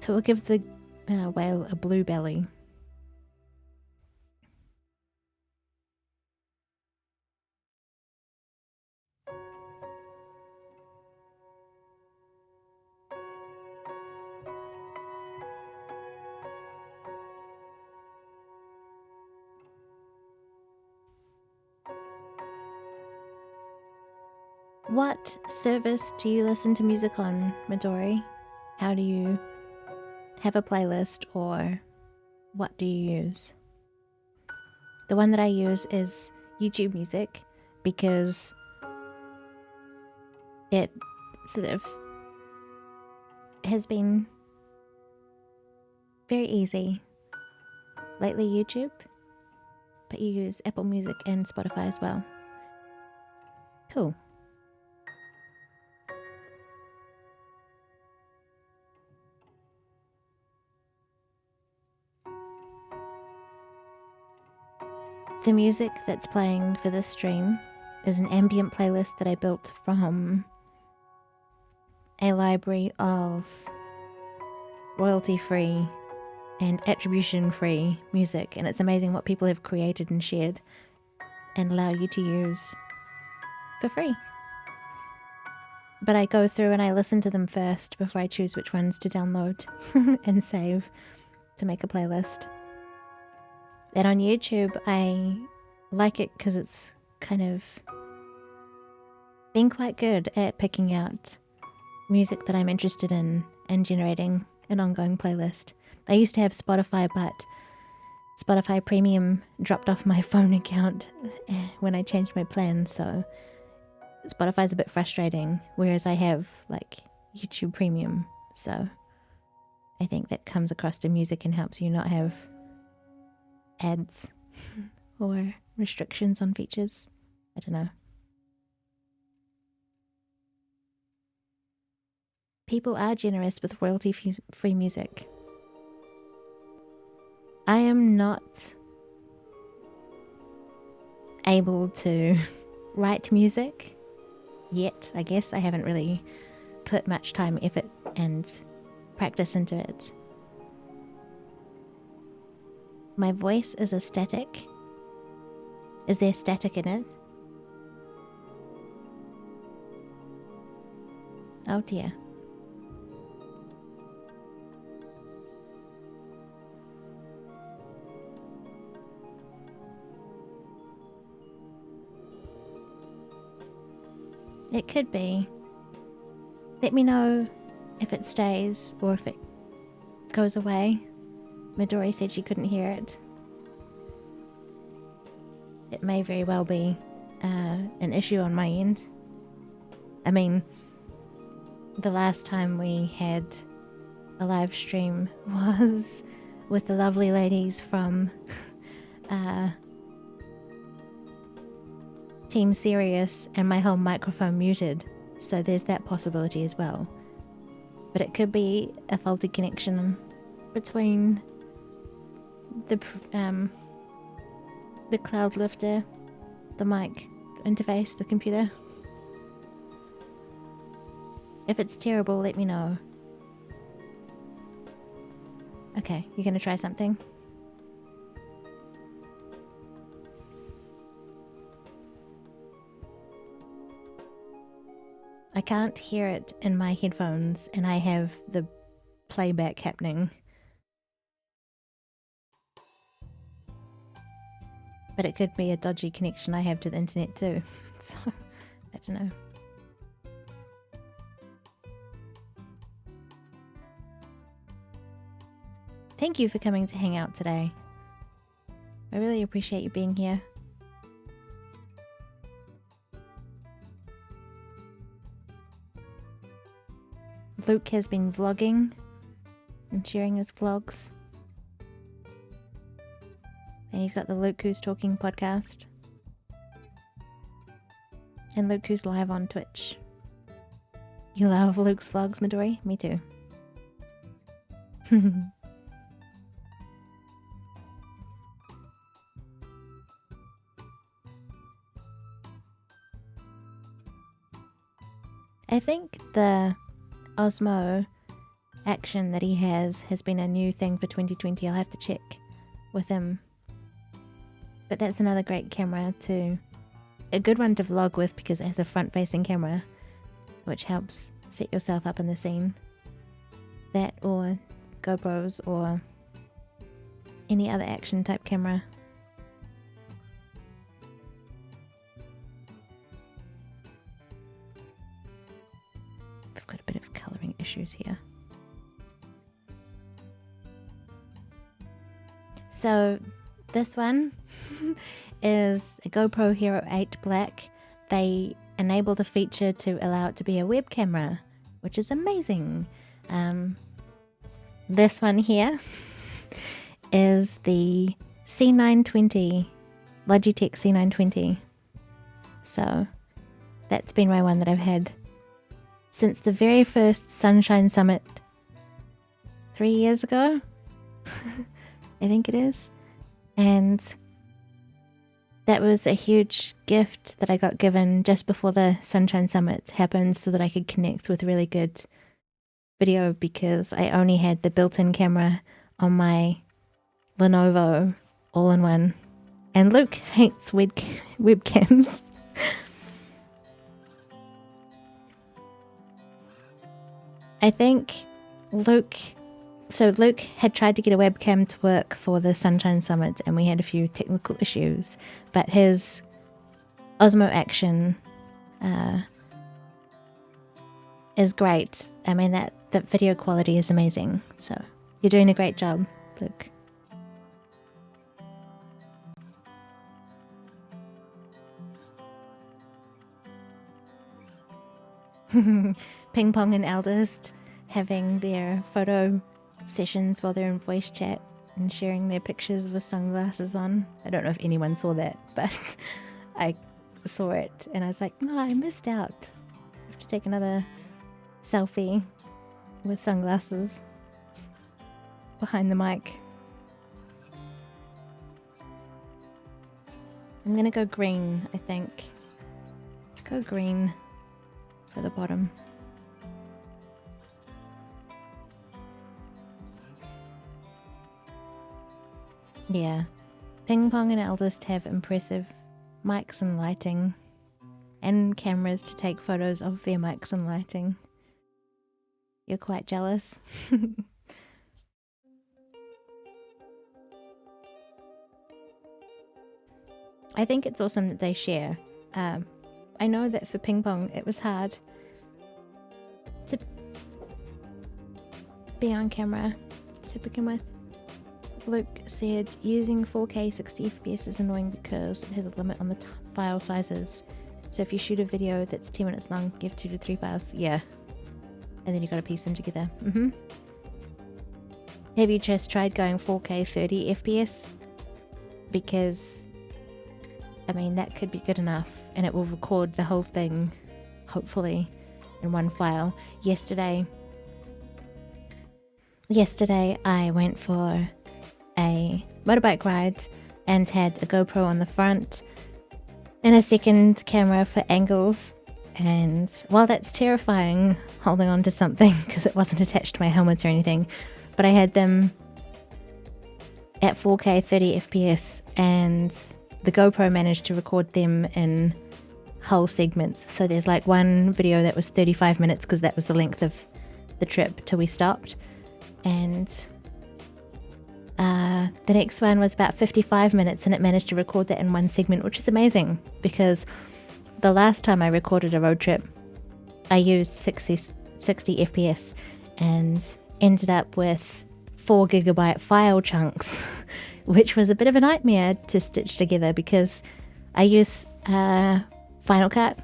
So we'll give the whale a blue belly. What service do you listen to music on, Midori? How do you have a playlist, or what do you use? The one that I use is YouTube Music because it sort of has been very easy. Lately YouTube, but you use Apple Music and Spotify as well. Cool. The music that's playing for this stream is an ambient playlist that I built from a library of royalty-free and attribution-free music, and it's amazing what people have created and shared and allow you to use for free. But I go through and I listen to them first before I choose which ones to download and save to make a playlist. And on YouTube, I like it because it's kind of been quite good at picking out music that I'm interested in and generating an ongoing playlist. I used to have Spotify, but Spotify Premium dropped off my phone account when I changed my plan, so Spotify's a bit frustrating, whereas I have like YouTube Premium, so I think that comes across to music and helps you not have ads or restrictions on features. I don't know. People are generous with royalty-free music. I am not able to write music yet, I guess. I haven't really put much time, effort, and practice into it. My voice is a static. Is there static in it? Oh dear. It could be. Let me know if it stays or if it goes away. Midori said she couldn't hear it. It may very well be an issue on my end. I mean, the last time we had a live stream was with the lovely ladies from Team Serious, and my whole microphone muted, so there's that possibility as well. But it could be a faulty connection between the cloud lifter, the mic interface, the computer. If it's terrible, let me know. Okay, you gonna try something? I can't hear it in my headphones, and I have the playback happening. But it could be a dodgy connection I have to the internet too. So, I don't know. Thank you for coming to hang out today. I really appreciate you being here. Luke has been vlogging and sharing his vlogs. And he's got the Luke Who's Talking podcast. And Luke Who's live on Twitch. You love Luke's vlogs, Midori? Me too. I think the Osmo action that he has been a new thing for 2020. I'll have to check with him. But that's another great camera to... a good one to vlog with because it has a front-facing camera, which helps set yourself up in the scene. That or GoPros or any other action type camera. I've got a bit of colouring issues here. So this one is a GoPro Hero 8 Black. They enabled a feature to allow it to be a web camera, which is amazing. This one here is the C920, Logitech C920. So that's been my one that I've had since the very first Sunshine Summit 3 years ago. I think it is. And that was a huge gift that I got given just before the Sunshine Summit happened so that I could connect with really good video because I only had the built-in camera on my Lenovo all-in-one. And Luke hates webcams. I think Luke had tried to get a webcam to work for the Sunshine Summit and we had a few technical issues, but his Osmo Action is great. I mean, the video quality is amazing. So you're doing a great job, Luke. Ping Pong and Eldest having their photo sessions while they're in voice chat and sharing their pictures with sunglasses on. I don't know if anyone saw that, but I saw it and I was like, no, I missed out. I have to take another selfie with sunglasses behind the mic. I'm gonna go green, I think. Go green for the bottom. Yeah, Ping Pong and Eldest have impressive mics and lighting and cameras to take photos of their mics and lighting. You're quite jealous. I think it's awesome that they share. I know that for Ping Pong it was hard to be on camera to begin with. Luke said using 4K 60 FPS is annoying because it has a limit on the file sizes. So if you shoot a video that's 10 minutes long, you have 2 to 3 files. Yeah. And then you got to piece them together. Have you just tried going 4K 30 FPS? Because, I mean, that could be good enough. And it will record the whole thing, hopefully, in one file. Yesterday I went for a motorbike ride and had a GoPro on the front and a second camera for angles. And while that's terrifying, holding on to something because it wasn't attached to my helmet or anything, but I had them at 4K 30 FPS and the GoPro managed to record them in whole segments. So there's like one video that was 35 minutes because that was the length of the trip till we stopped. And the next one was about 55 minutes and it managed to record that in one segment, which is amazing because the last time I recorded a road trip, I used 60 FPS and ended up with 4 gigabyte file chunks, which was a bit of a nightmare to stitch together because I use Final Cut,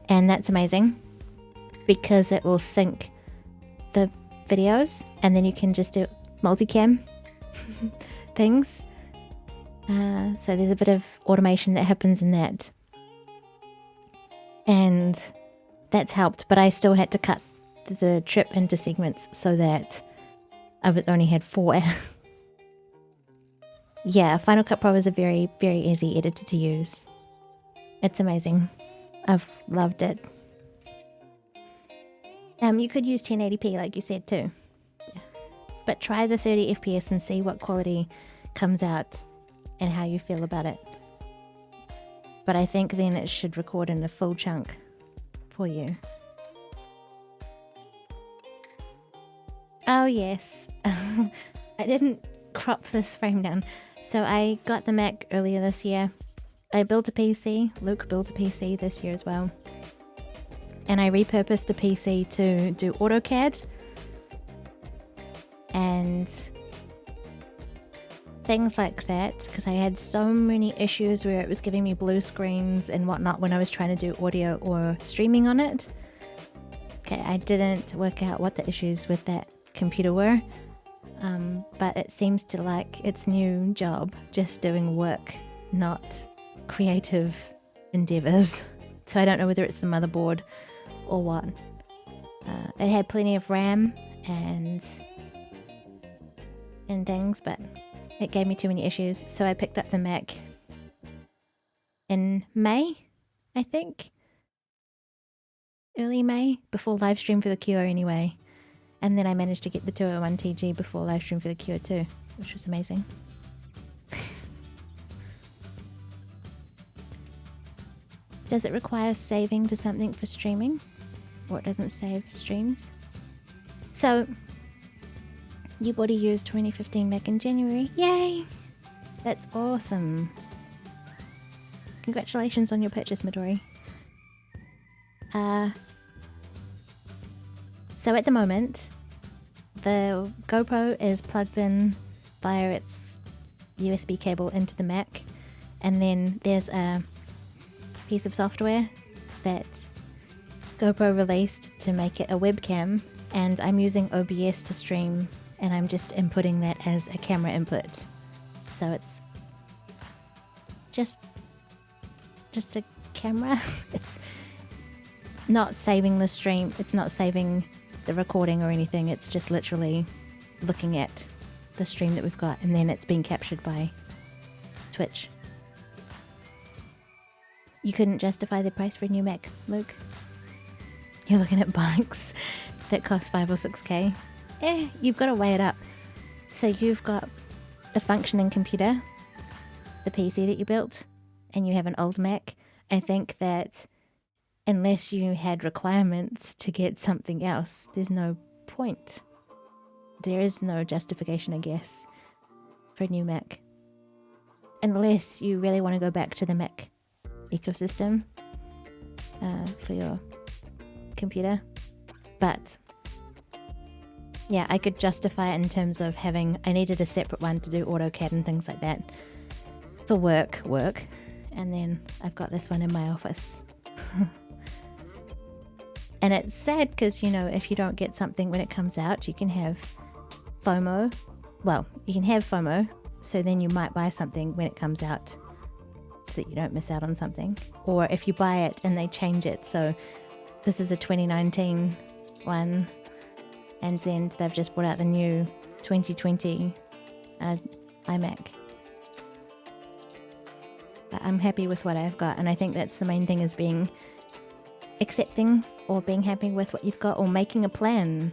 and that's amazing because it will sync the videos and then you can just do multicam things. So there's a bit of automation that happens in that. And that's helped, but I still had to cut the trip into segments so that I would only had 4. Yeah, Final Cut Pro is a very, very easy editor to use. It's amazing. I've loved it. You could use 1080p like you said too. Yeah. But try the 30 FPS and see what quality comes out and how you feel about it. But I think then it should record in a full chunk for you. Oh yes, I didn't crop this frame down. So I got the Mac earlier this year. I built a PC, Luke built a PC this year as well. And I repurposed the PC to do AutoCAD. And things like that, because I had so many issues where it was giving me blue screens and whatnot when I was trying to do audio or streaming on it. Okay, I didn't work out what the issues with that computer were, but it seems to like its new job just doing work, not creative endeavors. So I don't know whether it's the motherboard or what. It had plenty of RAM and things, but it gave me too many issues, so I picked up the Mac in May, I think. Early May, before livestream for the Cure anyway. And then I managed to get the 201 TG before livestream for the Cure too, which was amazing. Does it require saving to something for streaming? Or it doesn't save streams? So, you bought a used 2015 Mac in January. Yay! That's awesome. Congratulations on your purchase, Midori. So at the moment, the GoPro is plugged in via its USB cable into the Mac, and then there's a piece of software that GoPro released to make it a webcam, and I'm using OBS to stream, and I'm just inputting that as a camera input. So it's just a camera. It's not saving the stream, it's not saving the recording or anything, it's just literally looking at the stream that we've got, and then it's being captured by Twitch. You couldn't justify the price for a new Mac, Luke? You're looking at bikes that cost 5 or 6k. You've got to weigh it up. So you've got a functioning computer, the PC that you built, and you have an old Mac. I think that unless you had requirements to get something else, there's no point. There is no justification, I guess, for a new Mac. Unless you really want to go back to the Mac ecosystem for your computer. But yeah, I could justify it in terms of I needed a separate one to do AutoCAD and things like that for work, and then I've got this one in my office. And it's sad because, if you don't get something when it comes out, you can have FOMO. Well, you can have FOMO, so then you might buy something when it comes out so that you don't miss out on something. Or if you buy it and they change it, so this is a 2019 one, and then they've just brought out the new 2020 iMac. But I'm happy with what I've got, and I think that's the main thing, is being accepting or being happy with what you've got, or making a plan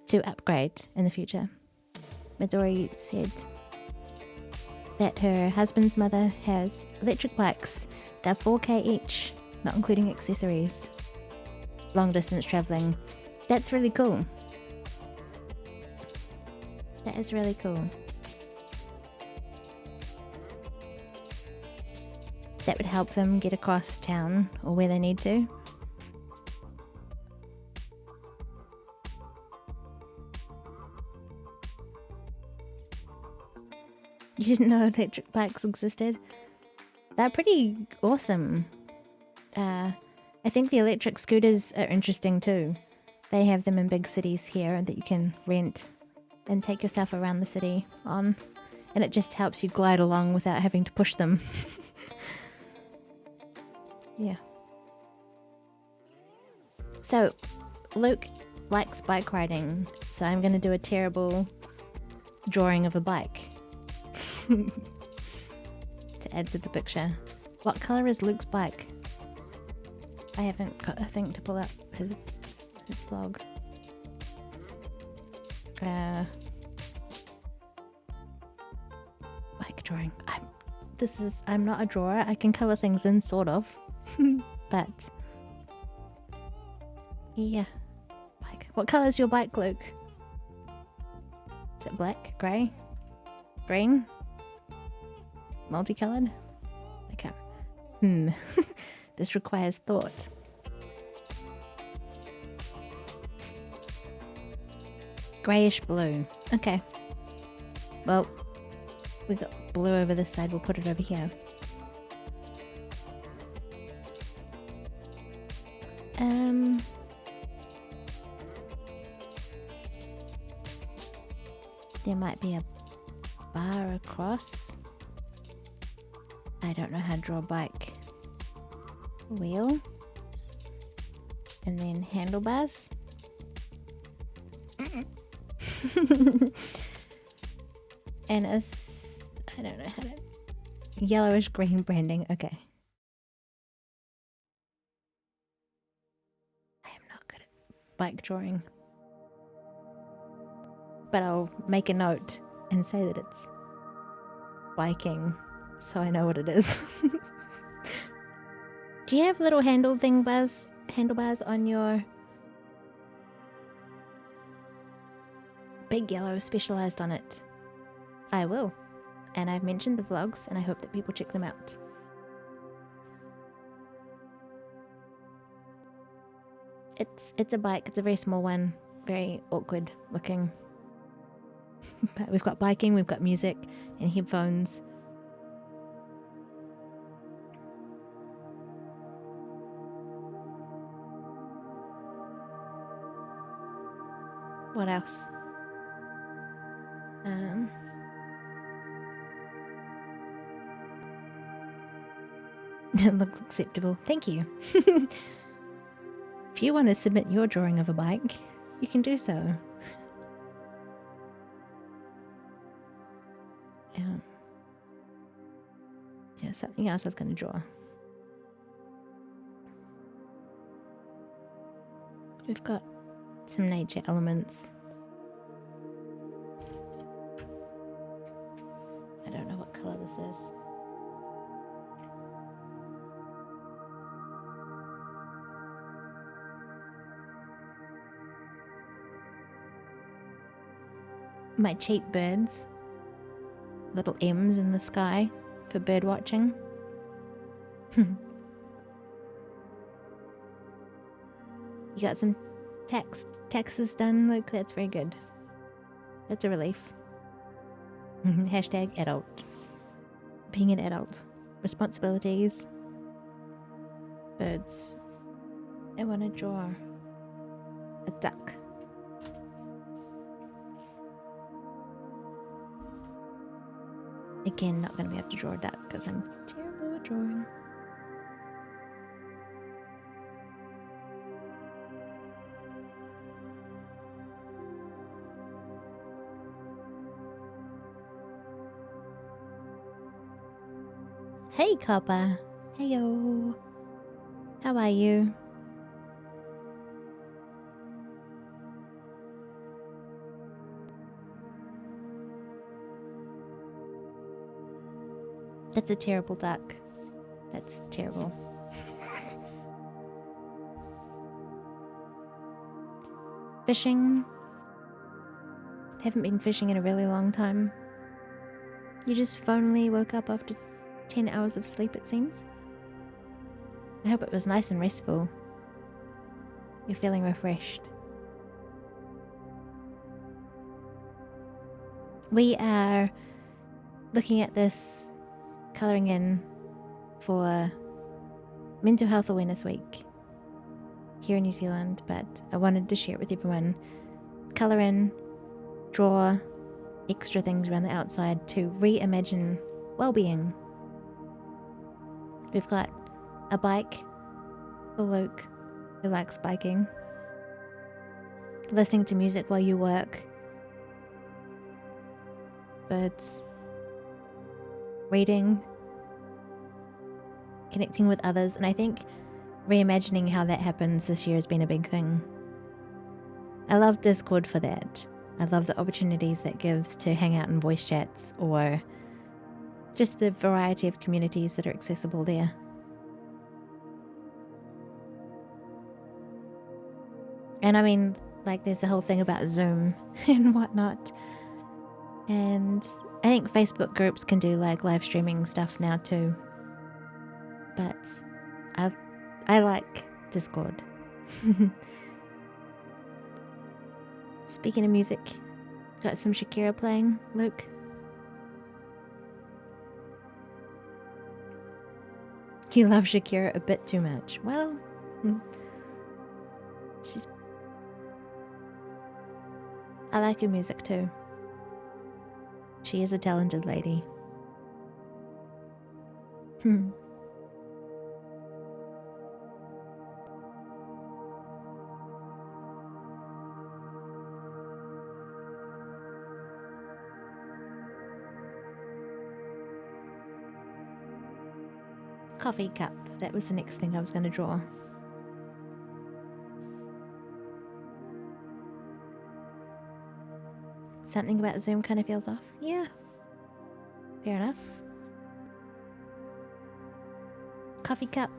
to upgrade in the future. Midori said that her husband's mother has electric bikes. They're 4k each, not including accessories. Long distance traveling. That's really cool. That is really cool. That would help them get across town or where they need to. You didn't know electric bikes existed? They're pretty awesome. I think the electric scooters are interesting too. They have them in big cities here that you can rent and take yourself around the city on. And it just helps you glide along without having to push them. Yeah. So, Luke likes bike riding, so I'm going to do a terrible drawing of a bike to add to the picture. What colour is Luke's bike? I haven't got a thing to pull up his vlog. Bike drawing. I'm not a drawer. I can colour things in, sort of. But yeah. Bike. What colour is your bike, Luke? Is it black? Grey? Green? Multicoloured? I can't. This requires thought. Greyish blue. Okay. Well, we got blue over this side. We'll put it over here. There might be a bar across. I don't know how to draw a bike. Wheel. And then handlebars. And I don't know how to... Yellowish green branding. Okay. I am not good at bike drawing. But I'll make a note and say that it's biking, so I know what it is. Do you have little handlebars on your... Big yellow specialized on it? I will. And I've mentioned the vlogs, and I hope that people check them out. It's a bike. It's a very small one. very awkward looking. But we've got biking, we've got music and headphones. What else? It looks acceptable. Thank you. If you want to submit your drawing of a bike, you can do so. Yeah, something else I was going to draw. We've got some nature elements. I don't know what colour this is. My cheap birds. Little M's in the sky for bird watching. You got some taxes done, Luke? That's very good. That's a relief. Hashtag adult. Being an adult. Responsibilities. Birds. I want to draw a duck. Again, not going to be able to draw a duck because I'm terrible at drawing. Hey, Copper. Heyo. How are you? That's a terrible duck. That's terrible. Fishing. Haven't been fishing in a really long time. You just finally woke up after 10 hours of sleep, it seems. I hope it was nice and restful. You're feeling refreshed. We are looking at this colouring in for Mental Health Awareness Week here in New Zealand, but I wanted to share it with everyone. Colour in, draw extra things around the outside to reimagine well-being. We've got a bike for Luke, who likes biking, listening to music while you work, birds, reading, connecting with others, and I think reimagining how that happens this year has been a big thing. I love Discord for that. I love the opportunities that gives to hang out in voice chats or just the variety of communities that are accessible there. And I mean, like, there's the whole thing about Zoom and whatnot. And I think Facebook groups can do like live streaming stuff now too. But I like Discord. Speaking of music, got some Shakira playing, Luke? You love Shakira a bit too much. Well, I like her music too. She is a talented lady. Coffee cup. That was the next thing I was going to draw. Something about Zoom kind of feels off. Yeah. Fair enough. Coffee cup.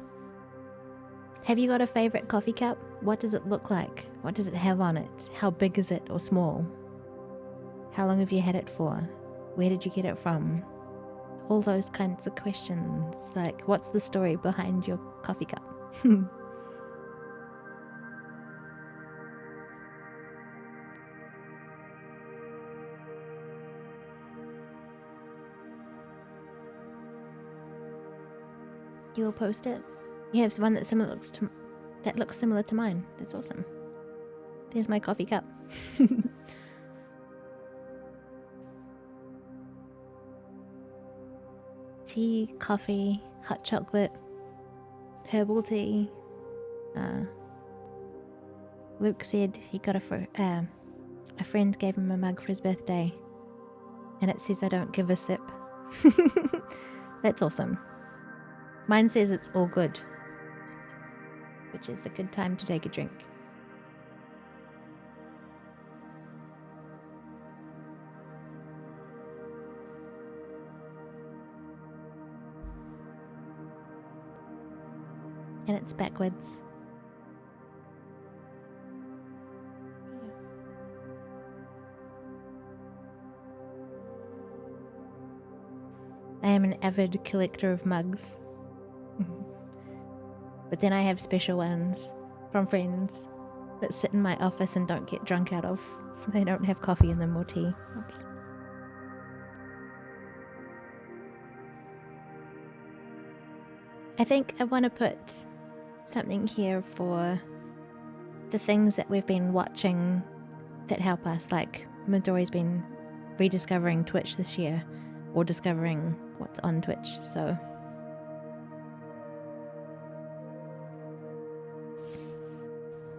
Have you got a favorite coffee cup? What does it look like? What does it have on it? How big is it or small? How long have you had it for? Where did you get it from? All those kinds of questions. Like, what's the story behind your coffee cup? You will post it? You have one that looks similar to mine. That's awesome. There's my coffee cup. Tea, coffee, hot chocolate, herbal tea. Luke said he got a friend gave him a mug for his birthday, and it says I don't give a sip. That's awesome. Mine says it's all good, which is a good time to take a drink. And it's backwards. I am an avid collector of mugs. But then I have special ones from friends that sit in my office and don't get drunk out of. They don't have coffee in them or tea. Oops. I think I want to put something here for the things that we've been watching that help us, like Midori's been rediscovering Twitch this year, or discovering what's on Twitch, so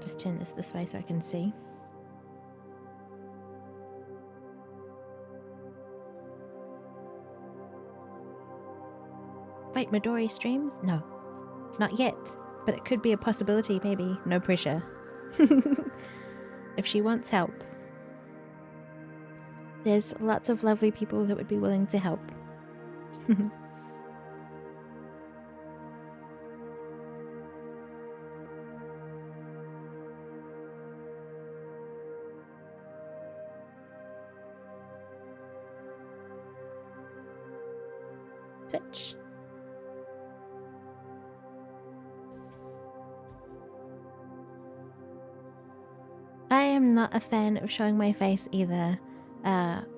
just turn this way so I can see. Wait, Midori streams? No, not yet, but it could be a possibility, maybe. No pressure. If she wants help. There's lots of lovely people that would be willing to help. Twitch. I am not a fan of showing my face either.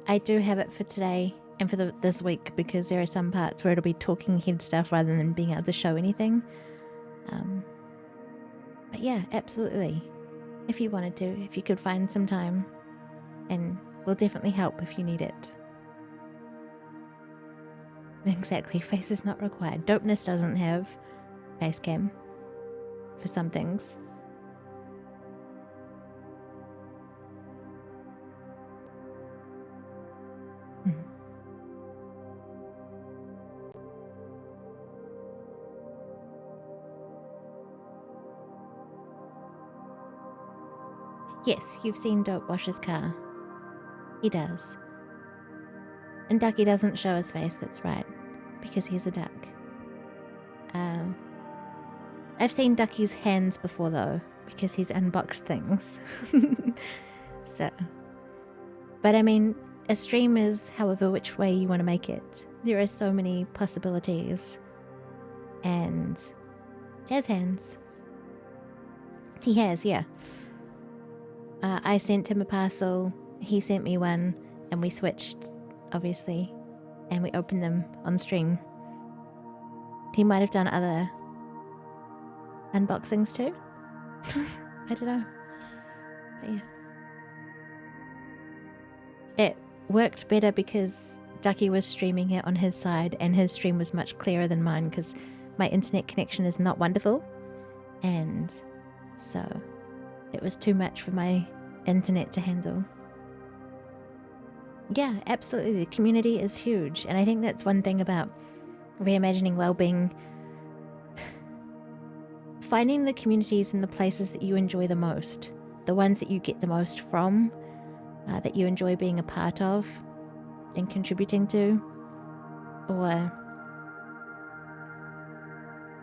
I do have it for today and for this week because there are some parts where it'll be talking head stuff rather than being able to show anything. But yeah, absolutely. If you wanted to, if you could find some time, and we'll definitely help if you need it. Exactly, face is not required. Dopeness doesn't have face cam for some things. Yes, you've seen Dope wash his car. He does. And Ducky doesn't show his face, that's right, because he's a duck. I've seen Ducky's hands before though, because he's unboxed things. So, but I mean, a stream is however which way you want to make it. There are so many possibilities. And jazz hands. He has, yeah. I sent him a parcel, he sent me one, and we switched, obviously, and we opened them on stream. He might have done other unboxings too. I don't know. But yeah. It worked better because Ducky was streaming it on his side, and his stream was much clearer than mine because my internet connection is not wonderful. And so it was too much for my internet to handle. Yeah, absolutely. The community is huge. And I think that's one thing about reimagining wellbeing. Finding the communities and the places that you enjoy the most, the ones that you get the most from, that you enjoy being a part of and contributing to. Or,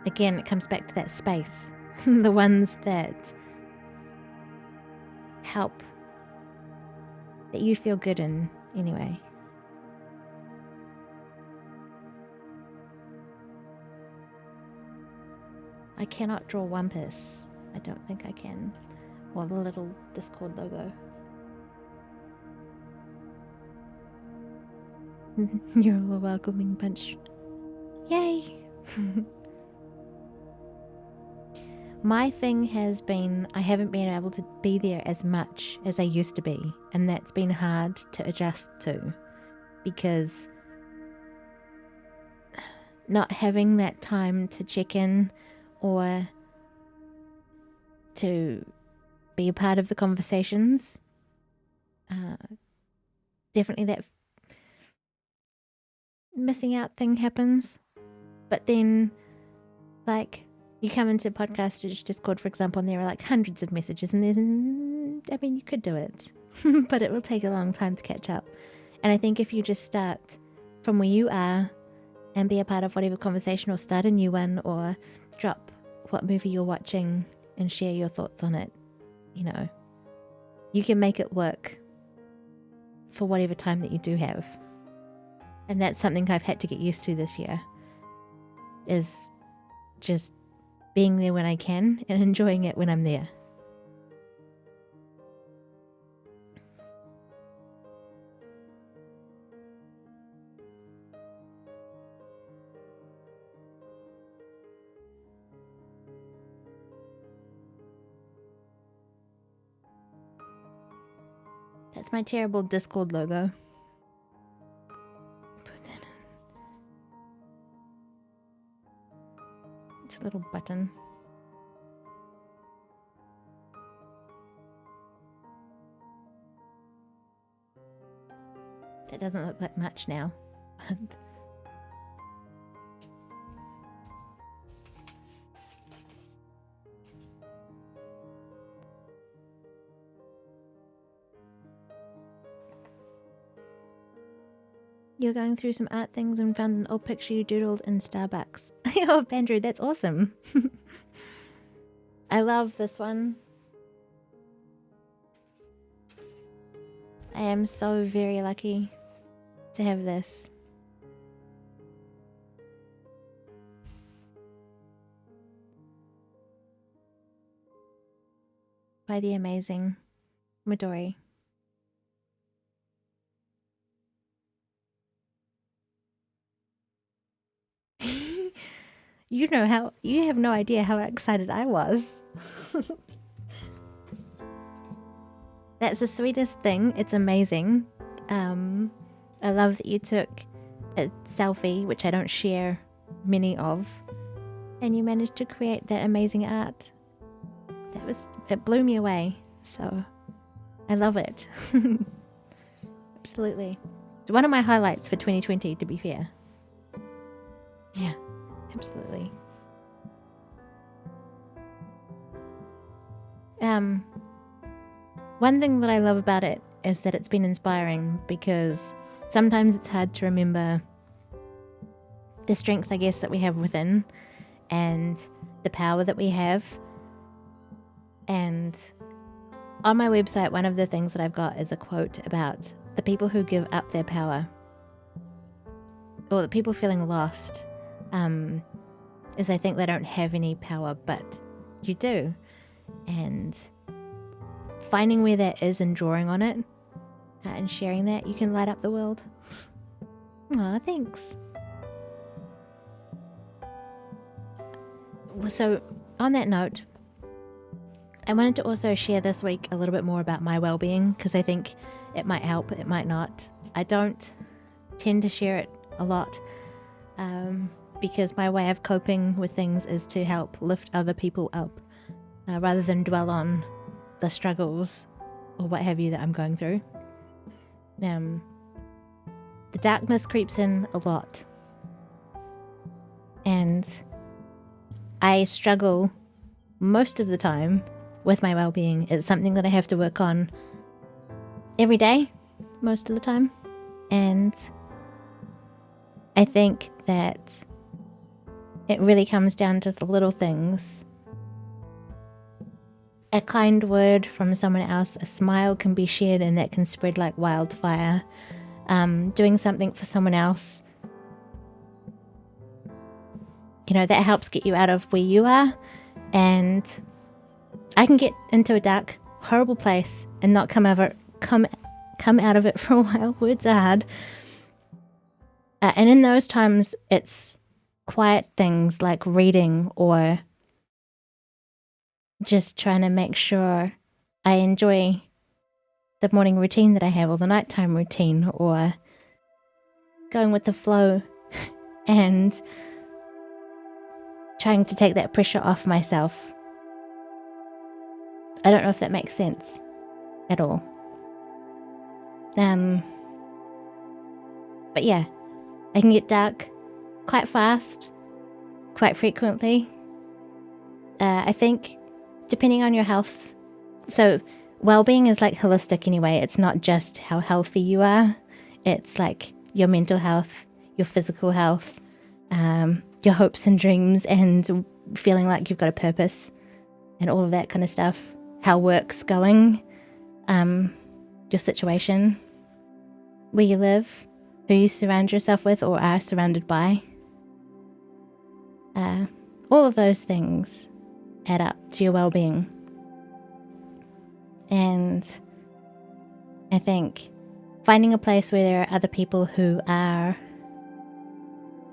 again, it comes back to that space. The ones that help, that you feel good in anyway. I cannot draw Wampus. I don't think I can. Or the little Discord logo. You're all welcoming punch. Yay! My thing has been I haven't been able to be there as much as I used to be, and that's been hard to adjust to, because not having that time to check in or to be a part of the conversations, definitely that missing out thing happens. But then, like, you come into Podcasters Discord, for example, and there are like hundreds of messages, and then, I mean, you could do it, but it will take a long time to catch up. And I think if you just start from where you are and be a part of whatever conversation, or start a new one, or drop what movie you're watching and share your thoughts on it, you know, you can make it work for whatever time that you do have. And that's something I've had to get used to this year, is just being there when I can and enjoying it when I'm there. That's my terrible Discord logo. Put that in. It's a little button. That doesn't look like much now. You're going through some art things and found an old picture you doodled in Starbucks. Oh, Andrew, that's awesome. I love this one. I am so very lucky to have this. By the amazing Midori. You have no idea how excited I was. That's the sweetest thing. It's amazing. I love that you took a selfie, which I don't share many of, and you managed to create that amazing art. It blew me away. So I love it. Absolutely. It's one of my highlights for 2020, to be fair. Yeah, absolutely. One thing that I love about it is that it's been inspiring, because sometimes it's hard to remember the strength, I guess, that we have within, and the power that we have. And on my website, one of the things that I've got is a quote about the people who give up their power, or the people feeling lost, is I think they don't have any power, but you do. And finding where that is and drawing on it, and sharing that, you can light up the world. Aw, thanks. So on that note, I wanted to also share this week a little bit more about my well-being, because I think it might help, it might not. I don't tend to share it a lot, because my way of coping with things is to help lift other people up, rather than dwell on the struggles or what have you that I'm going through. The darkness creeps in a lot, and I struggle most of the time with my well-being. It's something that I have to work on every day, most of the time. And I think that it really comes down to the little things. A kind word from someone else, a smile can be shared, and that can spread like wildfire. Doing something for someone else, that helps get you out of where you are. And I can get into a dark, horrible place and not come out of it for a while. Words are hard. And in those times, it's quiet things like reading or just trying to make sure I enjoy the morning routine that I have, or the nighttime routine, or going with the flow and trying to take that pressure off myself. I don't know if that makes sense at all. But yeah, I can get dark quite fast, quite frequently. I think depending on your health, so well-being is like holistic anyway. It's not just how healthy you are. It's like your mental health, your physical health, your hopes and dreams, and feeling like you've got a purpose and all of that kind of stuff. How work's going, your situation, where you live, who you surround yourself with or are surrounded by. All of those things add up to your well-being. And I think finding a place where there are other people who are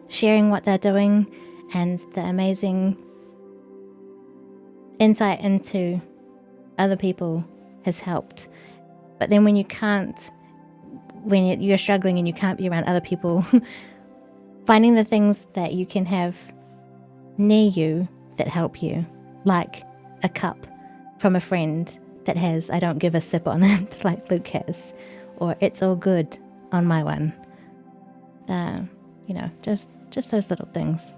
sharing what they're doing and the amazing insight into other people has helped. But then when you're struggling and you can't be around other people, finding the things that you can have near you that help you, like a cup from a friend that has "I don't give a sip" on it, like Luke has, or "It's all good" on my one. Just those little things.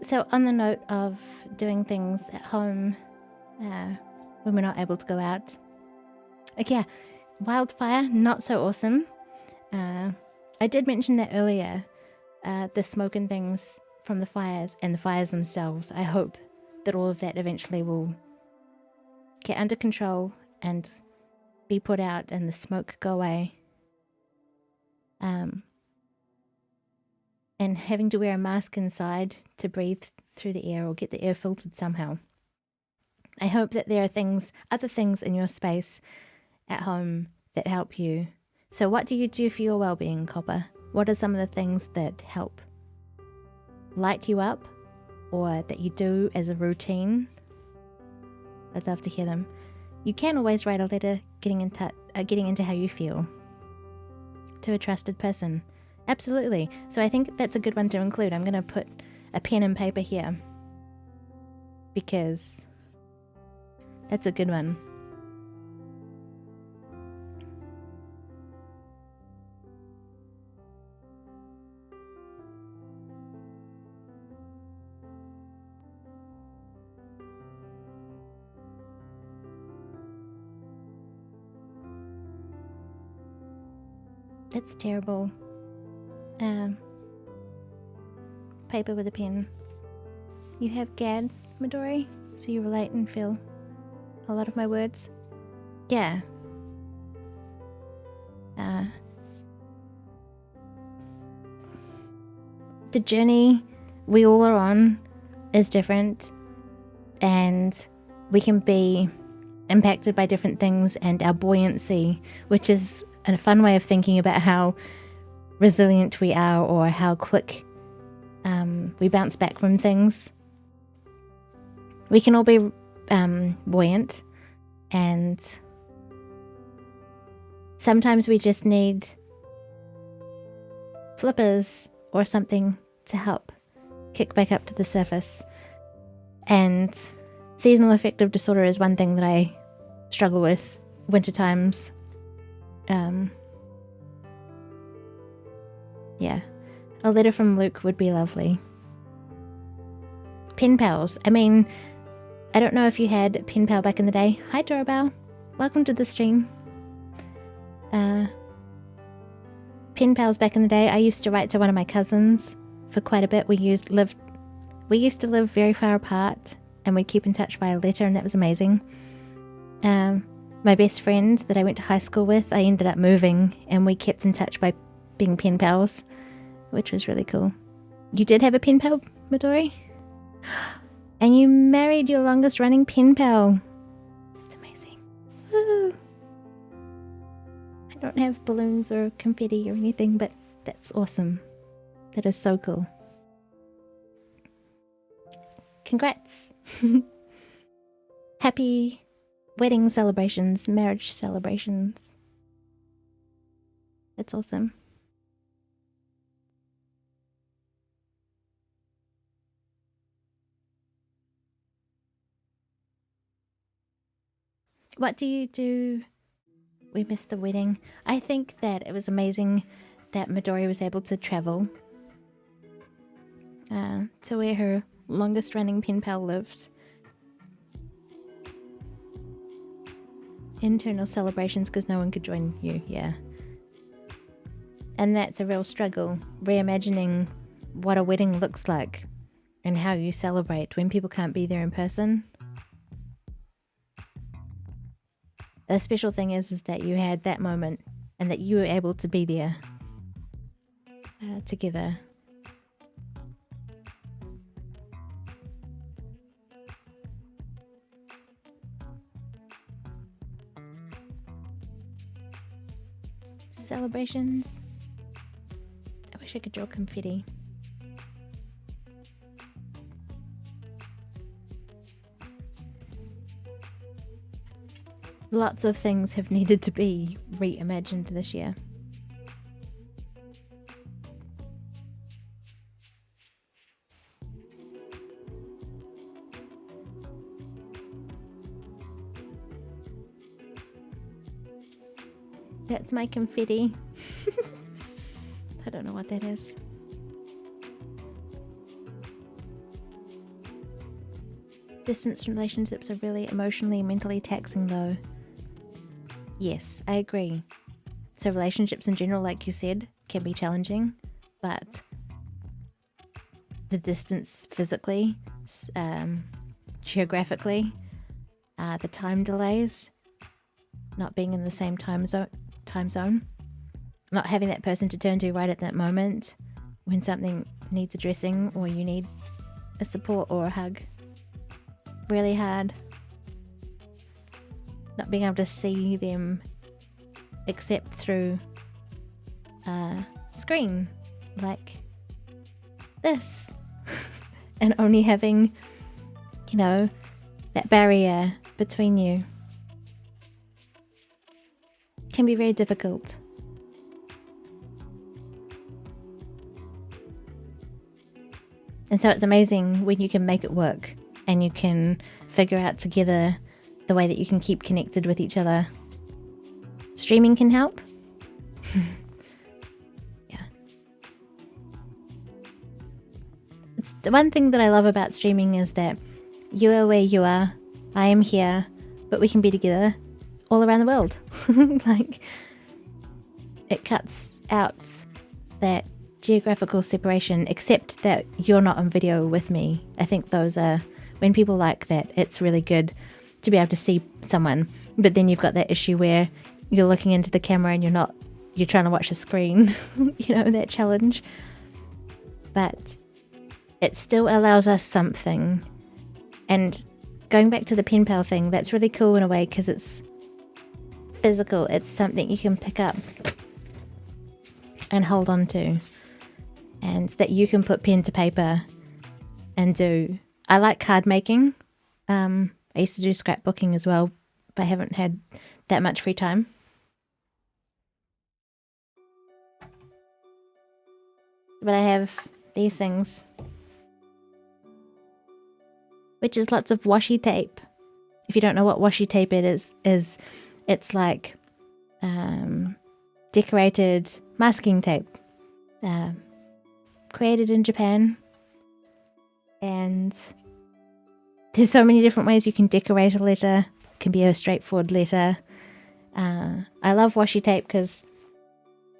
So on the note of doing things at home when we're not able to go out, wildfire, not so awesome. I did mention that earlier, the smoke and things from the fires and the fires themselves. I hope that all of that eventually will get under control and be put out and the smoke go away. And having to wear a mask inside to breathe through the air or get the air filtered somehow. I hope that there are other things in your space at home that help you. So what do you do for your well-being, Copper? What are some of the things that help light you up or that you do as a routine? I'd love to hear them. You can always write a letter getting into how you feel to a trusted person. Absolutely. So I think that's a good one to include. I'm going to put a pen and paper here because that's a good one. That's terrible. Paper with a pen. You have GAD, Midori, so you relate and feel a lot of my words. Yeah. The journey we all are on is different, and we can be impacted by different things, and our buoyancy, which is a fun way of thinking about how resilient we are or how quick we bounce back from things. We can all be buoyant, and sometimes we just need flippers or something to help kick back up to the surface. And seasonal affective disorder is one thing that I struggle with winter times. A letter from Luke would be lovely. Pen pals. I mean, I don't know if you had pen pal back in the day. Hi, Doorbell. Welcome to the stream. Pen pals back in the day. I used to write to one of my cousins for quite a bit. We used to live very far apart, and we'd keep in touch via letter, and that was amazing. My best friend that I went to high school with, I ended up moving, and we kept in touch by being pen pals, which was really cool. You did have a pen pal, Midori? And you married your longest running pen pal. That's amazing. Woo. I don't have balloons or confetti or anything, but that's awesome. That is so cool. Congrats. Happy wedding celebrations, marriage celebrations. That's awesome. What do you do? We missed the wedding. I think that it was amazing that Midori was able to travel to where her longest running pen pal lives. Internal celebrations because no one could join you, yeah. And that's a real struggle, reimagining what a wedding looks like and how you celebrate when people can't be there in person. The special thing is that you had that moment and that you were able to be there together. Celebrations. I wish I could draw confetti. Lots of things have needed to be reimagined this year. That's my confetti. I don't know what that is. Distance relationships are really emotionally and mentally taxing though. Yes, I agree. So relationships in general, like you said, can be challenging, but the distance physically, geographically, the time delays, not being in the same time zone, not having that person to turn to right at that moment when something needs addressing or you need a support or a hug. Really hard. Not being able to see them except through a screen like this. And only having, that barrier between you can be very difficult. And so it's amazing when you can make it work and you can figure out together the way that you can keep connected with each other. Streaming can help. Yeah. It's the one thing that I love about streaming is that you are where you are, I am here, but we can be together all around the world. Like, it cuts out that geographical separation, except that you're not on video with me. I think those are, when people like that, it's really good to be able to see someone, but then you've got that issue where you're looking into the camera and you're trying to watch the screen, that challenge. But it still allows us something. And going back to the pen pal thing, that's really cool in a way because it's physical. It's something you can pick up and hold on to, and that you can put pen to paper and do. I like card making. I used to do scrapbooking as well, but I haven't had that much free time. But I have these things, which is lots of washi tape. If you don't know what washi tape it is it's like decorated masking tape, created in Japan. And there's so many different ways you can decorate a letter. It can be a straightforward letter. I love washi tape because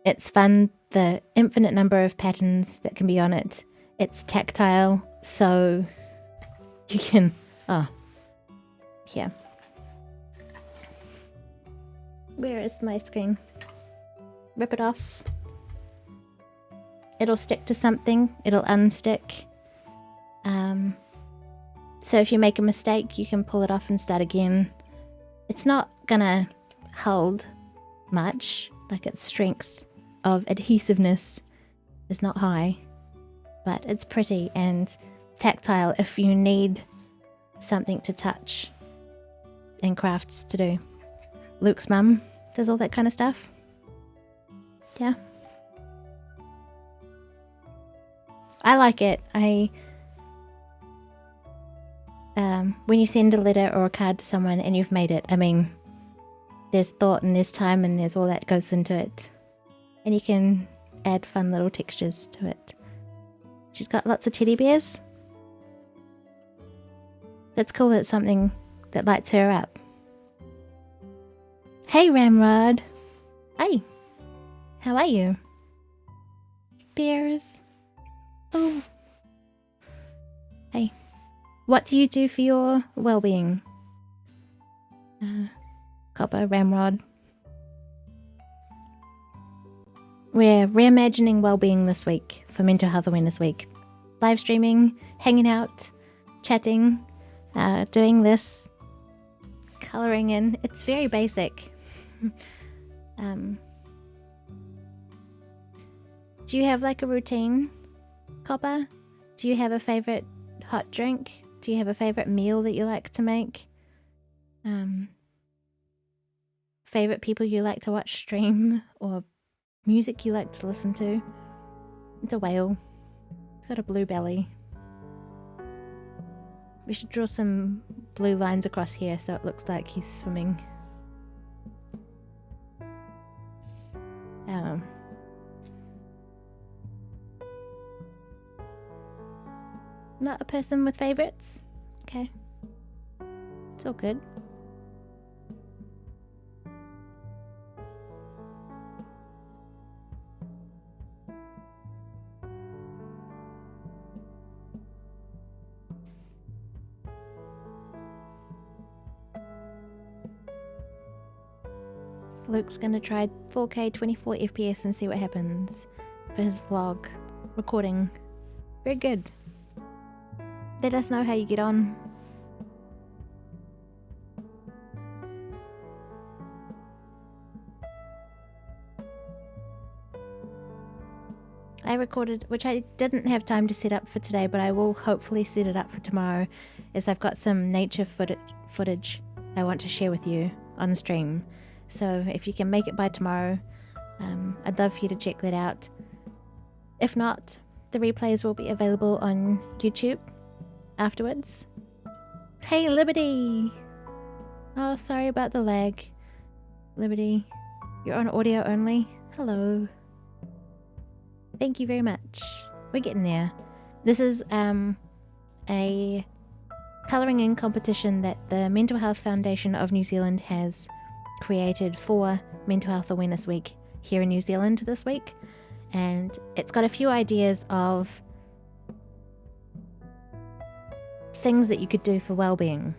it's fun. The infinite number of patterns that can be on it. It's tactile, so you can... here. Where is my screen? Rip it off. It'll stick to something. It'll unstick. So if you make a mistake, you can pull it off and start again. It's not gonna hold much, like its strength of adhesiveness is not high, but it's pretty and tactile if you need something to touch and crafts to do. Luke's mum does all that kind of stuff. Yeah. I like it. When you send a letter or a card to someone and you've made it, I mean, there's thought and there's time and there's all that goes into it. And you can add fun little textures to it. She's got lots of teddy bears. That's cool. That's something that lights her up. Hey, Ramrod. Hey. How are you? Bears. Oh. Hey. What do you do for your well-being? Copper, Ramrod. We're reimagining well-being this week for Mental Health Awareness Week. Live streaming, hanging out, chatting, doing this, colouring in. It's very basic. Do you have like a routine, Copper? Do you have a favourite hot drink? Do you have a favourite meal that you like to make? Favourite people you like to watch stream, or music you like to listen to? It's a whale. It's got a blue belly. We should draw some blue lines across here so it looks like he's swimming. Not a person with favourites? Okay. It's all good. Luke's gonna try 4K 24 FPS and see what happens for his vlog recording. Very good. Let us know how you get on. I recorded, which I didn't have time to set up for today, but I will hopefully set it up for tomorrow, as I've got some nature footage I want to share with you on stream. So if you can make it by tomorrow, I'd love for you to check that out. If not, the replays will be available on YouTube afterwards. Hey, Liberty! Oh, sorry about the lag. Liberty, you're on audio only. Hello. Thank you very much. We're getting there. This is a colouring in competition that the Mental Health Foundation of New Zealand has created for Mental Health Awareness Week here in New Zealand this week. And it's got a few ideas of things that you could do for well-being.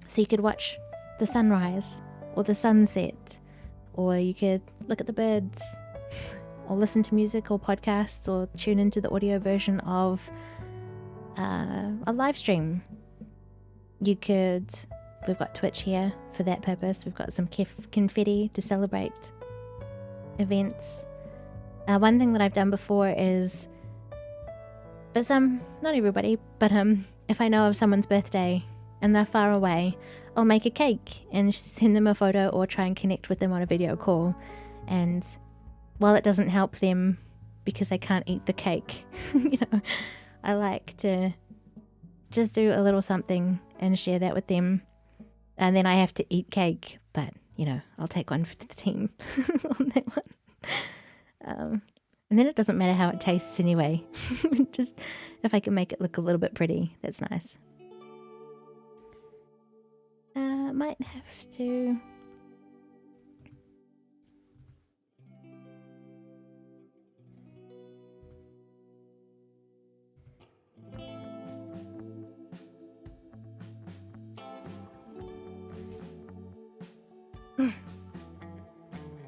So you could watch the sunrise or the sunset, or you could look at the birds, or listen to music or podcasts, or tune into the audio version of a live stream. We've got Twitch here for that purpose. We've got some confetti to celebrate events. One thing that I've done before is, but not everybody, but if I know of someone's birthday and they're far away, I'll make a cake and send them a photo or try and connect with them on a video call. And while it doesn't help them because they can't eat the cake, I like to just do a little something and share that with them. And then I have to eat cake, but I'll take one for the team on that one. And then it doesn't matter how it tastes anyway. Just if I can make it look a little bit pretty, that's nice. Might have to.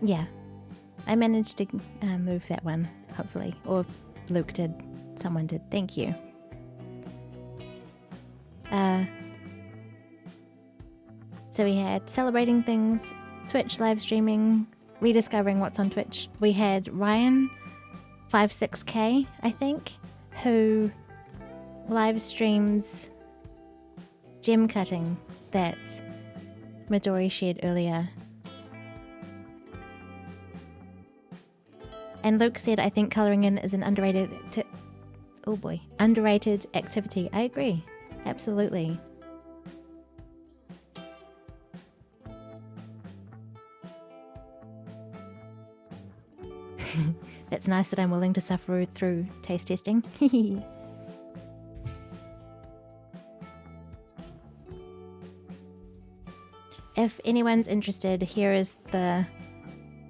Yeah, I managed to move that one, hopefully. Or Luke did. Someone did. Thank you. So we had celebrating things, Twitch live streaming, rediscovering what's on Twitch. We had Ryan, 56K, I think, who live streams gem cutting that Midori shared earlier. And Luke said, I think colouring in is an underrated activity. I agree. Absolutely. That's nice that I'm willing to suffer through taste testing. If anyone's interested, here is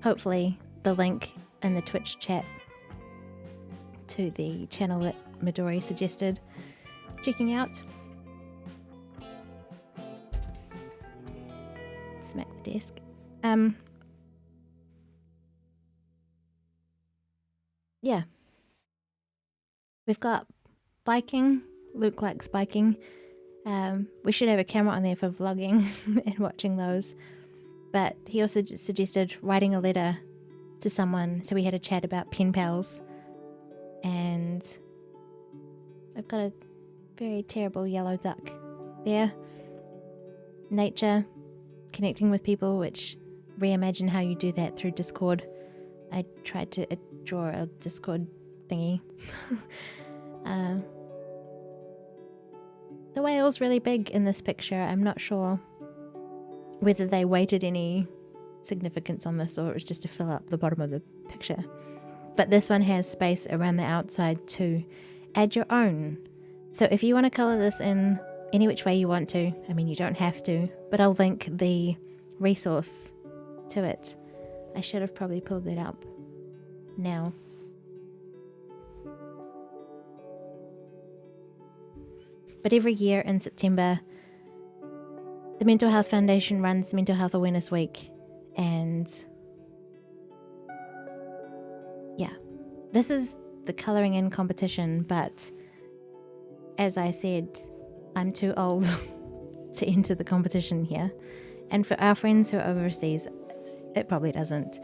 hopefully the link in the Twitch chat to the channel that Midori suggested checking out. Smack the desk. Yeah. We've got biking. Luke likes biking. We should have a camera on there for vlogging and watching those. But he also suggested writing a letter to someone. So we had a chat about pen pals. And I've got a very terrible yellow duck there. Nature, connecting with people, which reimagine how you do that through Discord. I tried to draw a Discord thingy. The whale's really big in this picture. I'm not sure whether they weighted any significance on this or it was just to fill up the bottom of the picture. But this one has space around the outside to add your own. So if you want to colour this in any which way you want to, I mean you don't have to, but I'll link the resource to it. I should have probably pulled that up now. But every year in September, the Mental Health Foundation runs Mental Health Awareness Week. And yeah, this is the colouring in competition, but as I said, I'm too old to enter the competition here. And for our friends who are overseas, it probably doesn't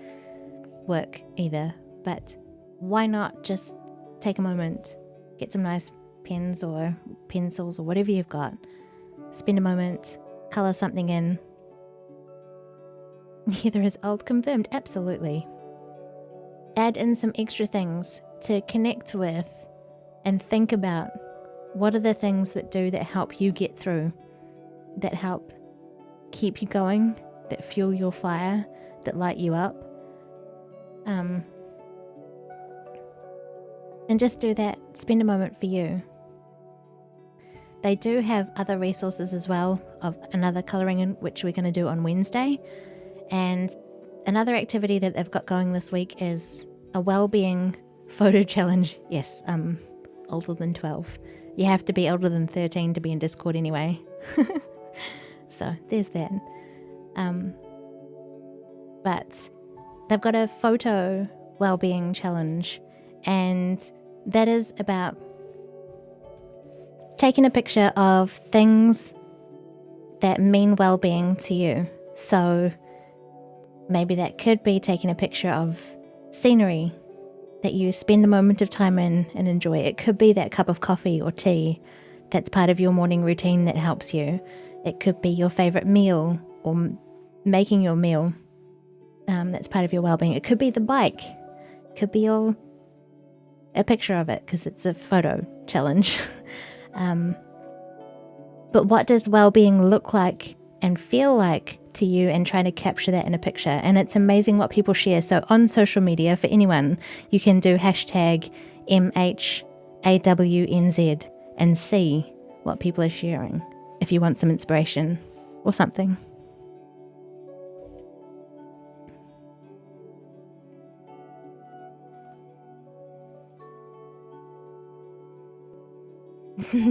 work either. But why not just take a moment, get some nice pens or pencils or whatever you've got, spend a moment, colour something in. Neither is old confirmed, absolutely. Add in some extra things to connect with and think about what are the things that help you get through, that help keep you going, that fuel your fire, that light you up. And just do that, spend a moment for you. They do have other resources as well of another colouring in, which we're going to do on Wednesday. And another activity that they've got going this week is a Wellbeing photo challenge. Yes, older than 12. You have to be older than 13 to be in Discord anyway. So there's that. But they've got a photo Wellbeing challenge, and that is about taking a picture of things that mean well-being to you. So maybe that could be taking a picture of scenery that you spend a moment of time in and enjoy. It could be that cup of coffee or tea that's part of your morning routine that helps you. It could be your favorite meal or making your meal that's part of your well-being. It could be the bike. It could be a picture of it because it's a photo challenge. But what does well-being look like and feel like to you, and trying to capture that in a picture? And it's amazing what people share. So on social media, for anyone, you can do hashtag MHAWNZ and see what people are sharing if you want some inspiration or something.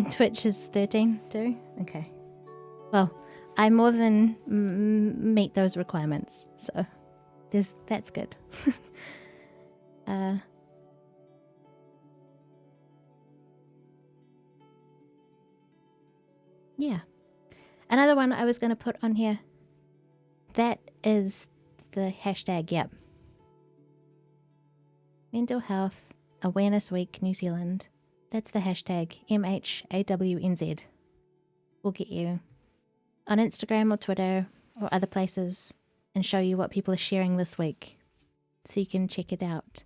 Twitch is 13 too? Okay. Well, I more than meet those requirements, so that's good. Yeah. Another one I was going to put on here, that is the hashtag, yep. Mental Health Awareness Week New Zealand. That's the hashtag, MHAWNZ. Will get you on Instagram or Twitter or other places and show you what people are sharing this week so you can check it out.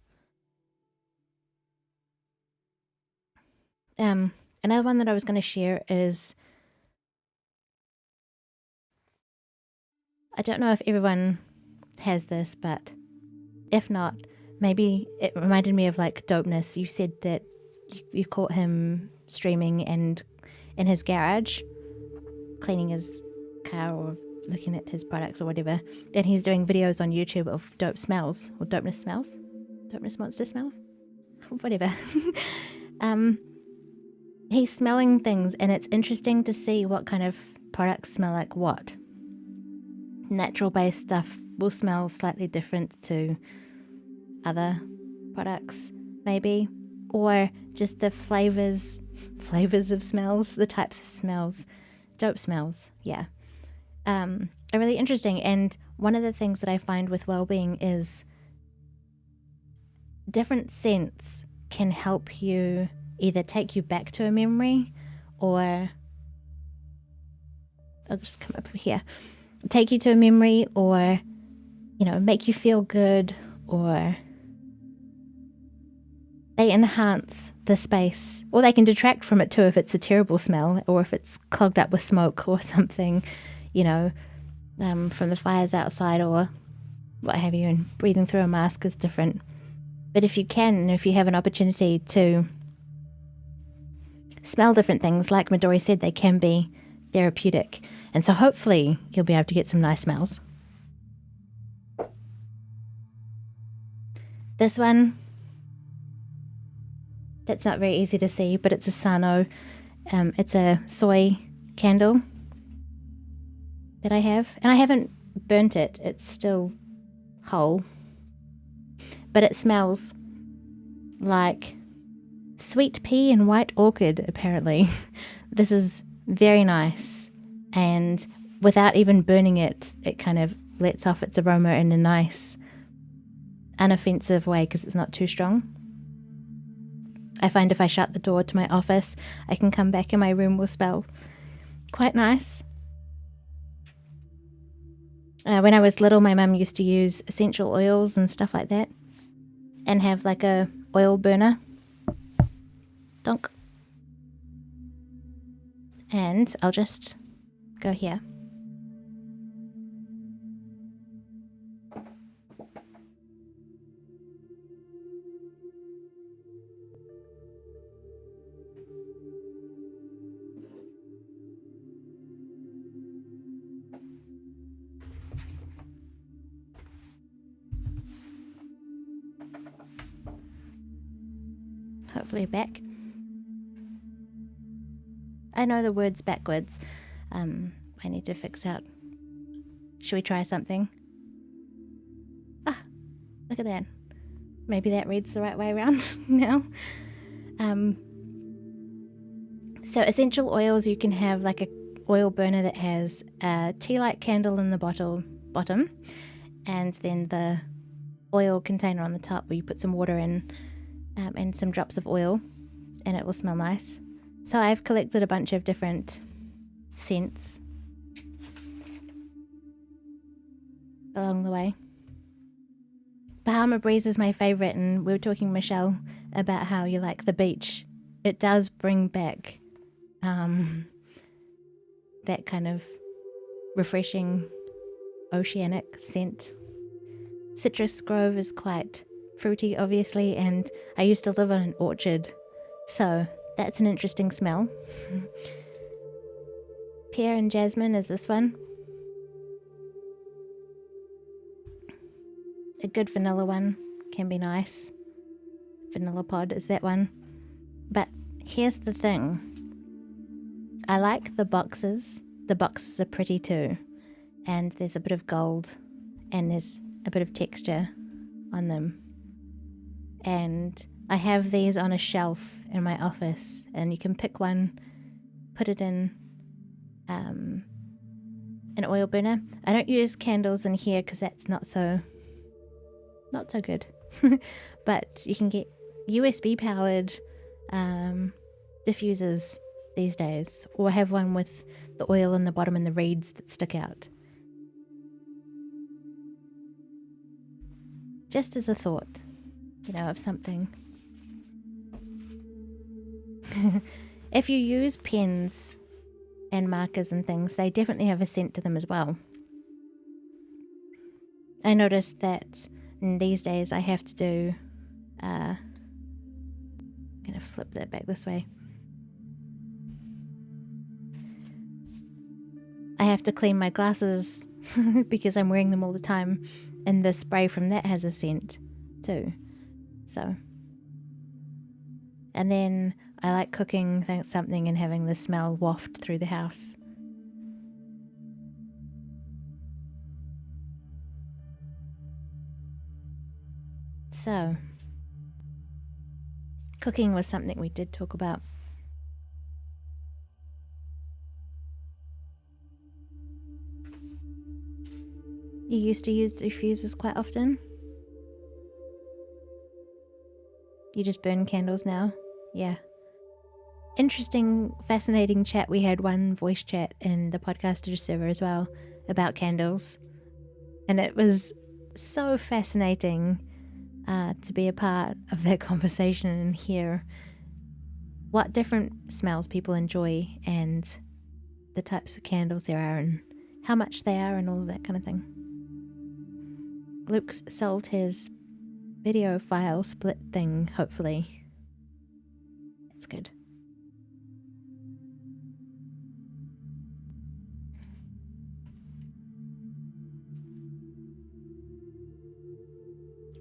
Another one that I was going to share is, I don't know if everyone has this, but if not, maybe it reminded me of like Dopeness. You said that you caught him streaming and in his garage, cleaning his car or looking at his products or whatever. And he's doing videos on YouTube of dope smells or Dopeness smells, Dopeness monster smells, whatever. He's smelling things, and it's interesting to see what kind of products smell like what. Natural-based stuff will smell slightly different to other products, maybe, or just the flavors of smells, the types of smells, dope smells, yeah. Are really interesting. And one of the things that I find with Wellbeing is different scents can help you either take you back to a memory, or I'll just come up here, take you to a memory, or, you know, make you feel good, or they enhance the space, or they can detract from it too if it's a terrible smell, or if it's clogged up with smoke or something, you know, from the fires outside or what have you, and breathing through a mask is different. But if you have an opportunity to smell different things, like Midori said, they can be therapeutic. And so hopefully you'll be able to get some nice smells. This one, that's not very easy to see, but it's a Sano. It's a soy candle that I have. And I haven't burnt it. It's still whole. But it smells like sweet pea and white orchid, apparently. This is very nice. And without even burning it, it kind of lets off its aroma in a nice, unoffensive way because it's not too strong. I find if I shut the door to my office, I can come back and my room will smell quite nice. When I was little, my mum used to use essential oils and stuff like that and have like a oil burner. Donk. And I'll just go here. Hopefully back. I know the words backwards. I need to fix out. Should we try something? Ah, look at that. Maybe that reads the right way around now. So essential oils, you can have like a oil burner that has a tea light candle in the bottom, and then the oil container on the top where you put some water in and some drops of oil, and it will smell nice. So I've collected a bunch of different scents along the way. Bahama Breeze is my favorite, and we were talking, Michelle, about how you like the beach. It does bring back that kind of refreshing oceanic scent. Citrus Grove is quite fruity, obviously, and I used to live on an orchard, so that's an interesting smell. Pear and jasmine is this one. A good vanilla one can be nice. Vanilla pod is that one. But here's the thing. I like the boxes. The boxes are pretty too. And there's a bit of gold and there's a bit of texture on them. And I have these on a shelf in my office, and you can pick one, put it in an oil burner. I don't use candles in here because that's not so good. But you can get USB powered diffusers these days, or have one with the oil in the bottom and the reeds that stick out. Just as a thought, of something. If you use pens and markers and things, they definitely have a scent to them as well. I noticed that these days I have to do, I'm going to flip that back this way. I have to clean my glasses because I'm wearing them all the time, and the spray from that has a scent too. So, and then I like cooking something and having the smell waft through the house. So, cooking was something we did talk about. You used to use diffusers quite often? You just burn candles now? Yeah. Interesting, fascinating chat. We had one voice chat in the podcaster server as well about candles. And it was so fascinating to be a part of that conversation and hear what different smells people enjoy and the types of candles there are and how much they are and all of that kind of thing. Luke's solved his video file split thing, hopefully. It's good.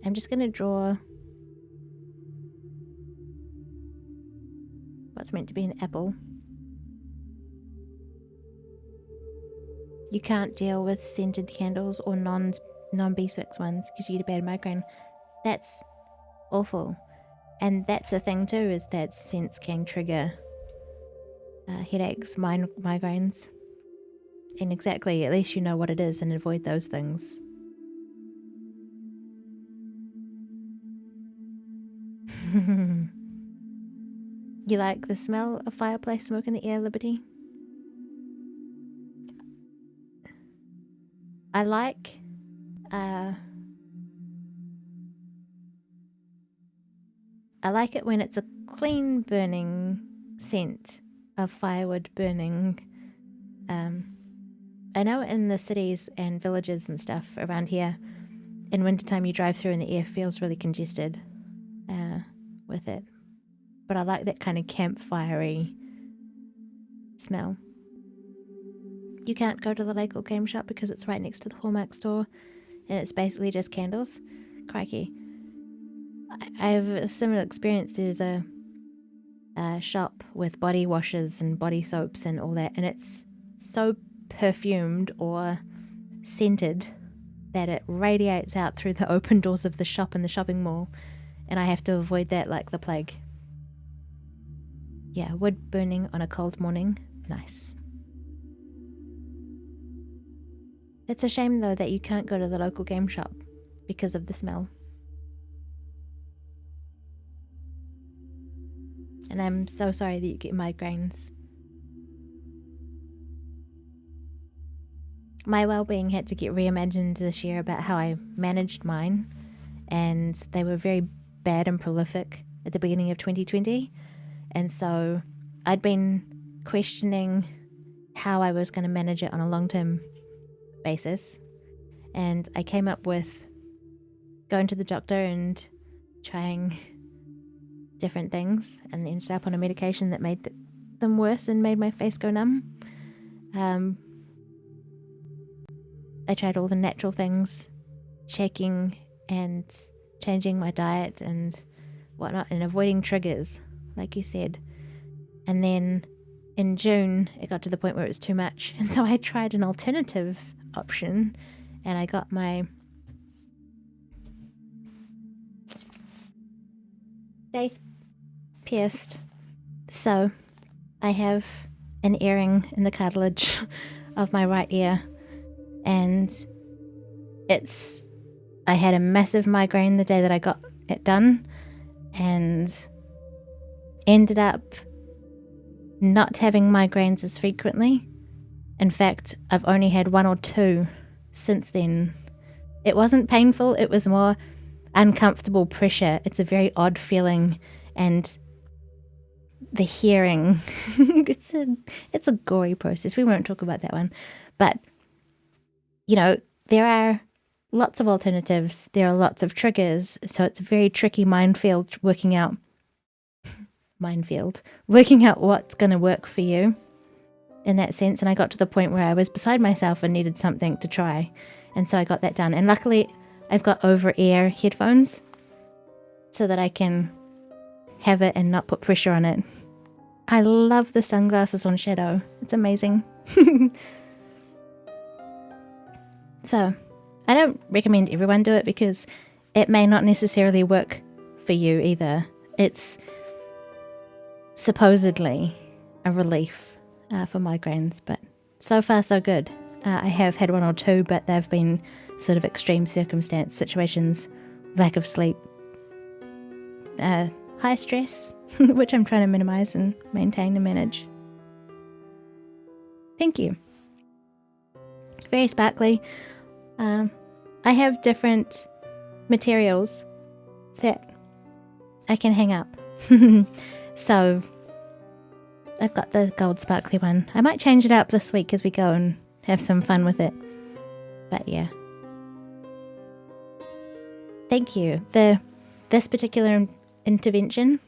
I'm just going to draw what's meant to be an apple. You can't deal with scented candles or non-beeswax ones because you get a bad migraine. That's awful. And that's a thing too, is that scents can trigger headaches, migraines. And exactly, at least you know what it is and avoid those things. You like the smell of fireplace smoke in the air, Liberty? I like it when it's a clean burning scent of firewood burning. I know in the cities and villages and stuff around here, in wintertime you drive through and the air feels really congested with it. But I like that kind of campfire-y smell. You can't go to the local game shop because it's right next to the Hallmark store and it's basically just candles. Crikey. I have a similar experience. There's a shop with body washes and body soaps and all that, and it's so perfumed or scented that it radiates out through the open doors of the shop in the shopping mall, and I have to avoid that like the plague. Yeah, wood burning on a cold morning. Nice. It's a shame though that you can't go to the local game shop because of the smell. And I'm so sorry that you get migraines. My Wellbeing had to get reimagined this year about how I managed mine, and they were very bad and prolific at the beginning of 2020. And so I'd been questioning how I was going to manage it on a long-term basis. And I came up with going to the doctor and trying different things, and ended up on a medication that made them worse and made my face go numb. I tried all the natural things, shaking and changing my diet and whatnot, and avoiding triggers, like you said. And then in June, it got to the point where it was too much. And so I tried an alternative option, and I got my teeth pierced. So I have an earring in the cartilage of my right ear, and I had a massive migraine the day that I got it done, and ended up not having migraines as frequently. In fact, I've only had 1 or 2 since then. It wasn't painful, it was more uncomfortable pressure. It's a very odd feeling, and the hearing, it's a gory process. We won't talk about that one. But, there are lots of alternatives. There are lots of triggers. So it's a very tricky minefield working out what's going to work for you in that sense. And I got to the point where I was beside myself and needed something to try. And so I got that done. And luckily, I've got over-ear headphones so that I can have it and not put pressure on it. I love the sunglasses on shadow. It's amazing. So, I don't recommend everyone do it because it may not necessarily work for you either. It's supposedly a relief for migraines, but so far so good. I have had 1 or 2, but they've been sort of extreme circumstance situations, lack of sleep, high stress, which I'm trying to minimize and maintain and manage. Thank you. Very sparkly. I have different materials that I can hang up. So I've got the gold sparkly one. I might change it up this week as we go and have some fun with it. But yeah. Thank you. This particular intervention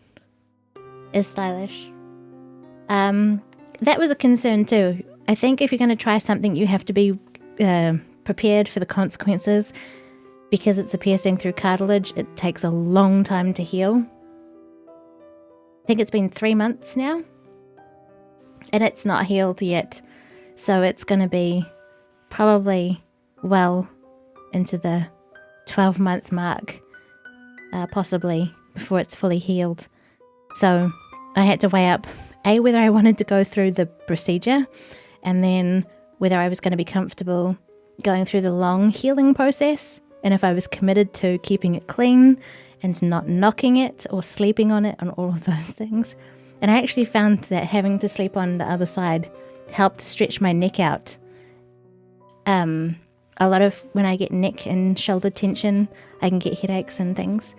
is stylish. That was a concern too. I think if you're going to try something, you have to be prepared for the consequences. Because it's a piercing through cartilage, it takes a long time to heal. I think it's been 3 months now, and it's not healed yet. So it's going to be probably well into the 12-month mark, possibly, before it's fully healed. So I had to weigh up, whether I wanted to go through the procedure, and then whether I was going to be comfortable going through the long healing process, and if I was committed to keeping it clean and not knocking it or sleeping on it and all of those things. And I actually found that having to sleep on the other side helped stretch my neck out. A lot of when I get neck and shoulder tension, I can get headaches and things.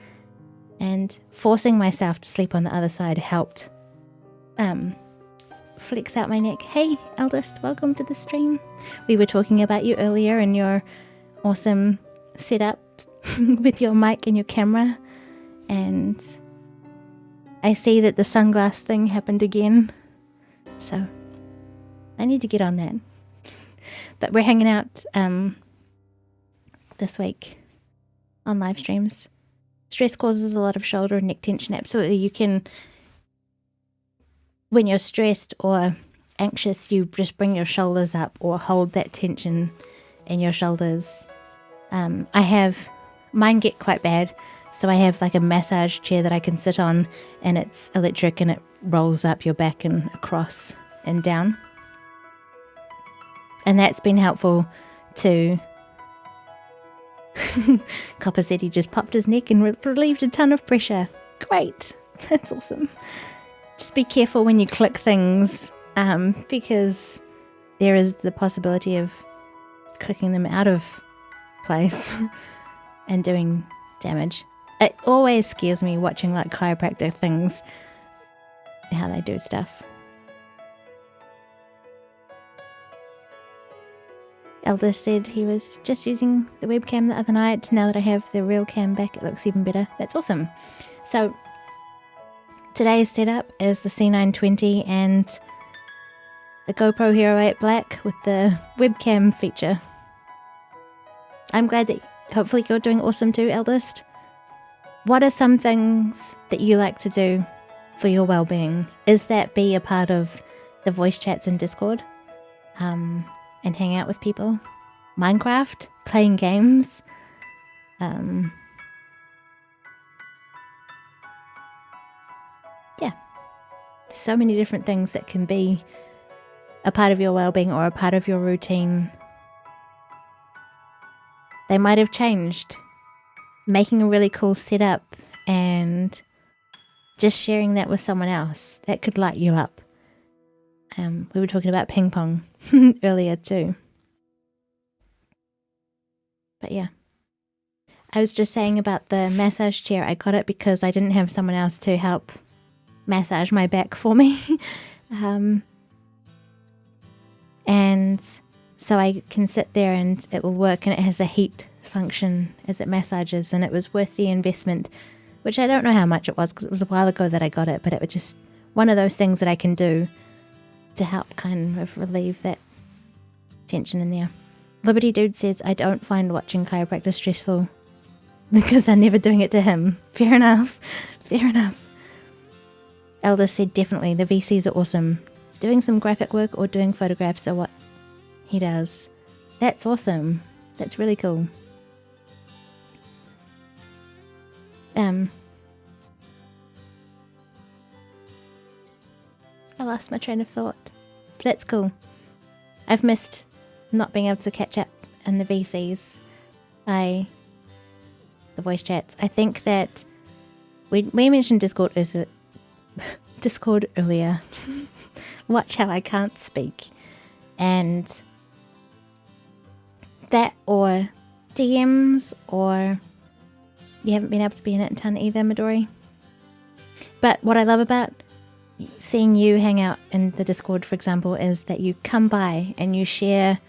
And forcing myself to sleep on the other side helped flex out my neck. Hey, eldest, welcome to the stream. We were talking about you earlier and your awesome setup with your mic and your camera. And I see that the sunglass thing happened again. So I need to get on that. But we're hanging out this week on live streams. Stress causes a lot of shoulder and neck tension. Absolutely. You can, when you're stressed or anxious, you just bring your shoulders up or hold that tension in your shoulders. Mine get quite bad. So I have like a massage chair that I can sit on, and it's electric and it rolls up your back and across and down. And that's been helpful to... Copper said he just popped his neck and relieved a ton of pressure. Great. That's awesome. Just be careful when you click things, because there is the possibility of clicking them out of place and doing damage. It always scares me watching like chiropractic things, how they do stuff. Elder said he was just using the webcam the other night. Now that I have the real cam back, it looks even better. That's awesome. So today's setup is the C920 and the GoPro Hero 8 Black with the webcam feature. I'm glad that hopefully you're doing awesome too, eldest. What are some things that you like to do for your well-being? Is that be a part of the voice chats in Discord? And hang out with people? Minecraft? Playing games? Yeah. So many different things that can be a part of your well-being or a part of your routine, they might have changed. Making a really cool setup and just sharing that with someone else, that could light you up. We were talking about ping pong earlier too. But yeah. I was just saying about the massage chair. I got it because I didn't have someone else to help massage my back for me. And so I can sit there and it will work, and it has a heat function as it massages, and it was worth the investment, which I don't know how much it was because it was a while ago that I got it, but it was just one of those things that I can do to help kind of relieve that tension in there. Liberty Dude says, I don't find watching chiropractor stressful because they're never doing it to him. Fair enough. Fair enough. Elder said, definitely, the VCs are awesome. Doing some graphic work or doing photographs are what he does. That's awesome. That's really cool. I lost my train of thought. That's cool. I've missed not being able to catch up in the VCs. The voice chats. I think that we mentioned Discord earlier. Watch how I can't speak. And that, or DMs, or you haven't been able to be in it a ton either, Midori. But what I love about seeing you hang out in the Discord, for example, is that you come by and you share,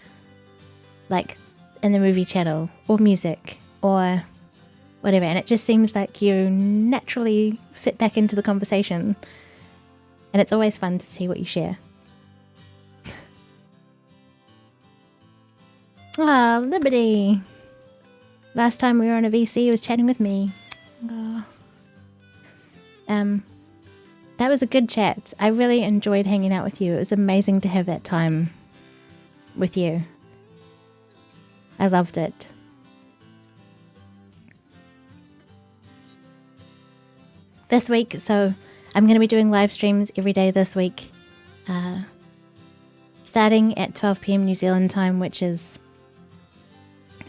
like, in the movie channel, or music, or whatever, and it just seems like you naturally fit back into the conversation. And it's always fun to see what you share. Ah, Liberty. Last time we were on a VC, he was chatting with me. Oh. That was a good chat. I really enjoyed hanging out with you. It was amazing to have that time with you. I loved it. This week, so I'm going to be doing live streams every day this week, starting at 12 p.m. New Zealand time, which is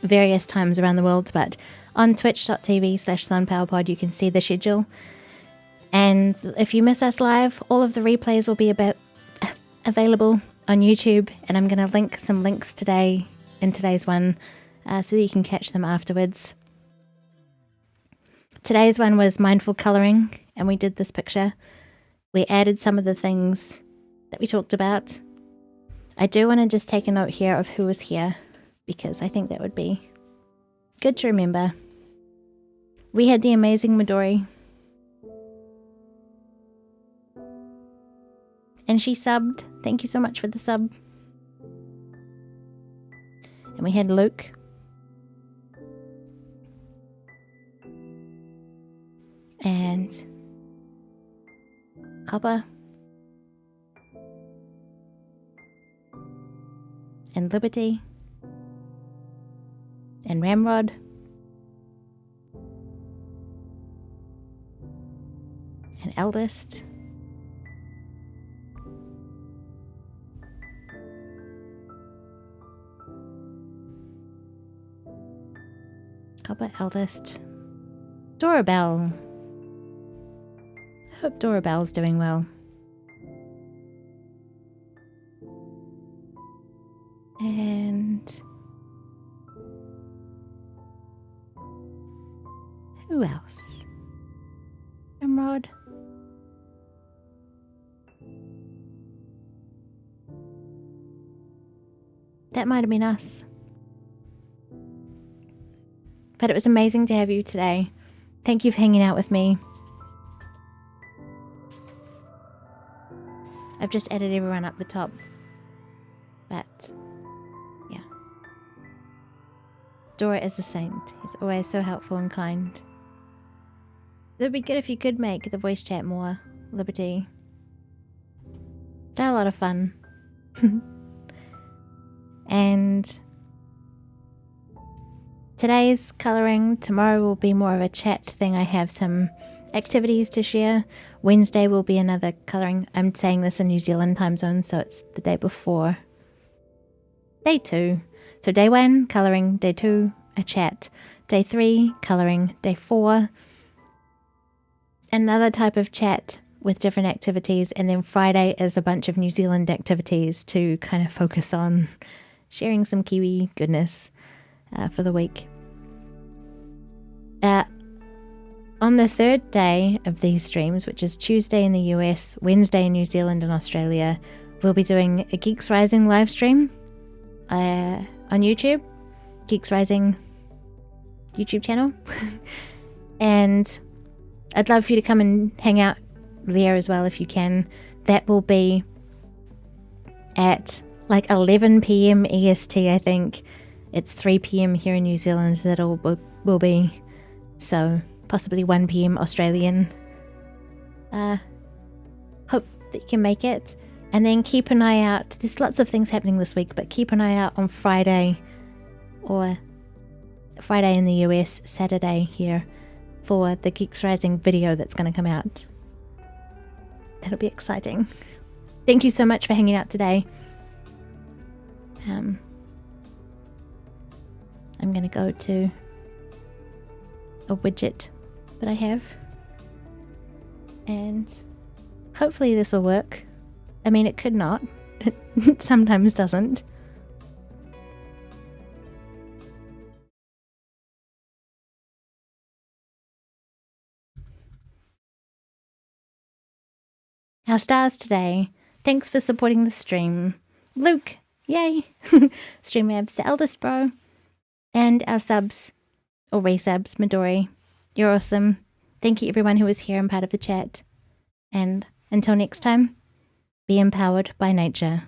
various times around the world, but on twitch.tv/sunpowerpod you can see the schedule. And if you miss us live, all of the replays will be available on YouTube, and I'm going to link some links today in today's one so that you can catch them afterwards. Today's one was mindful colouring, and we did this picture. We added some of the things that we talked about. I do want to just take a note here of who was here, because I think that would be good to remember. We had the amazing Midori, and she subbed. Thank you so much for the sub. And we had Luke. And Copper. And Liberty. And Ramrod. And Eldest. Copper, Eldest. Dorabelle. Hope Dorabelle's doing well. And who else? Ramrod. That might have been us. But it was amazing to have you today. Thank you for hanging out with me. I've just added everyone up the top. But, yeah. Dora is a saint. He's always so helpful and kind. It would be good if you could make the voice chat more, Liberty. They're a lot of fun. And today's colouring, tomorrow will be more of a chat thing. I have some activities to share. Wednesday will be another colouring. I'm saying this in New Zealand time zone, so it's the day before day 2. So day 1, colouring. Day 2, a chat. Day 3, colouring. Day 4, another type of chat with different activities. And then Friday is a bunch of New Zealand activities to kind of focus on sharing some Kiwi goodness for the week. On the third day of these streams, which is Tuesday in the US, Wednesday in New Zealand and Australia, we'll be doing a Geeks Rising live stream on YouTube, Geeks Rising YouTube channel. And I'd love for you to come and hang out there as well if you can. That will be at like 11 p.m. EST, I think. It's 3 p.m. here in New Zealand that will be. So possibly 1 p.m. Australian. Hope that you can make it. And then keep an eye out. There's lots of things happening this week, but keep an eye out on Friday, or Friday in the US, Saturday here, for the Geeks Rising video that's going to come out. That'll be exciting. Thank you so much for hanging out today. I'm going to go to a widget that I have, and hopefully this will work. I mean, it could not. It sometimes doesn't. Our stars today. Thanks for supporting the stream. Luke, yay. Streamlabs, the eldest bro. And our subs, or resubs, Midori. You're awesome. Thank you everyone who was here and part of the chat. And until next time, be empowered by nature.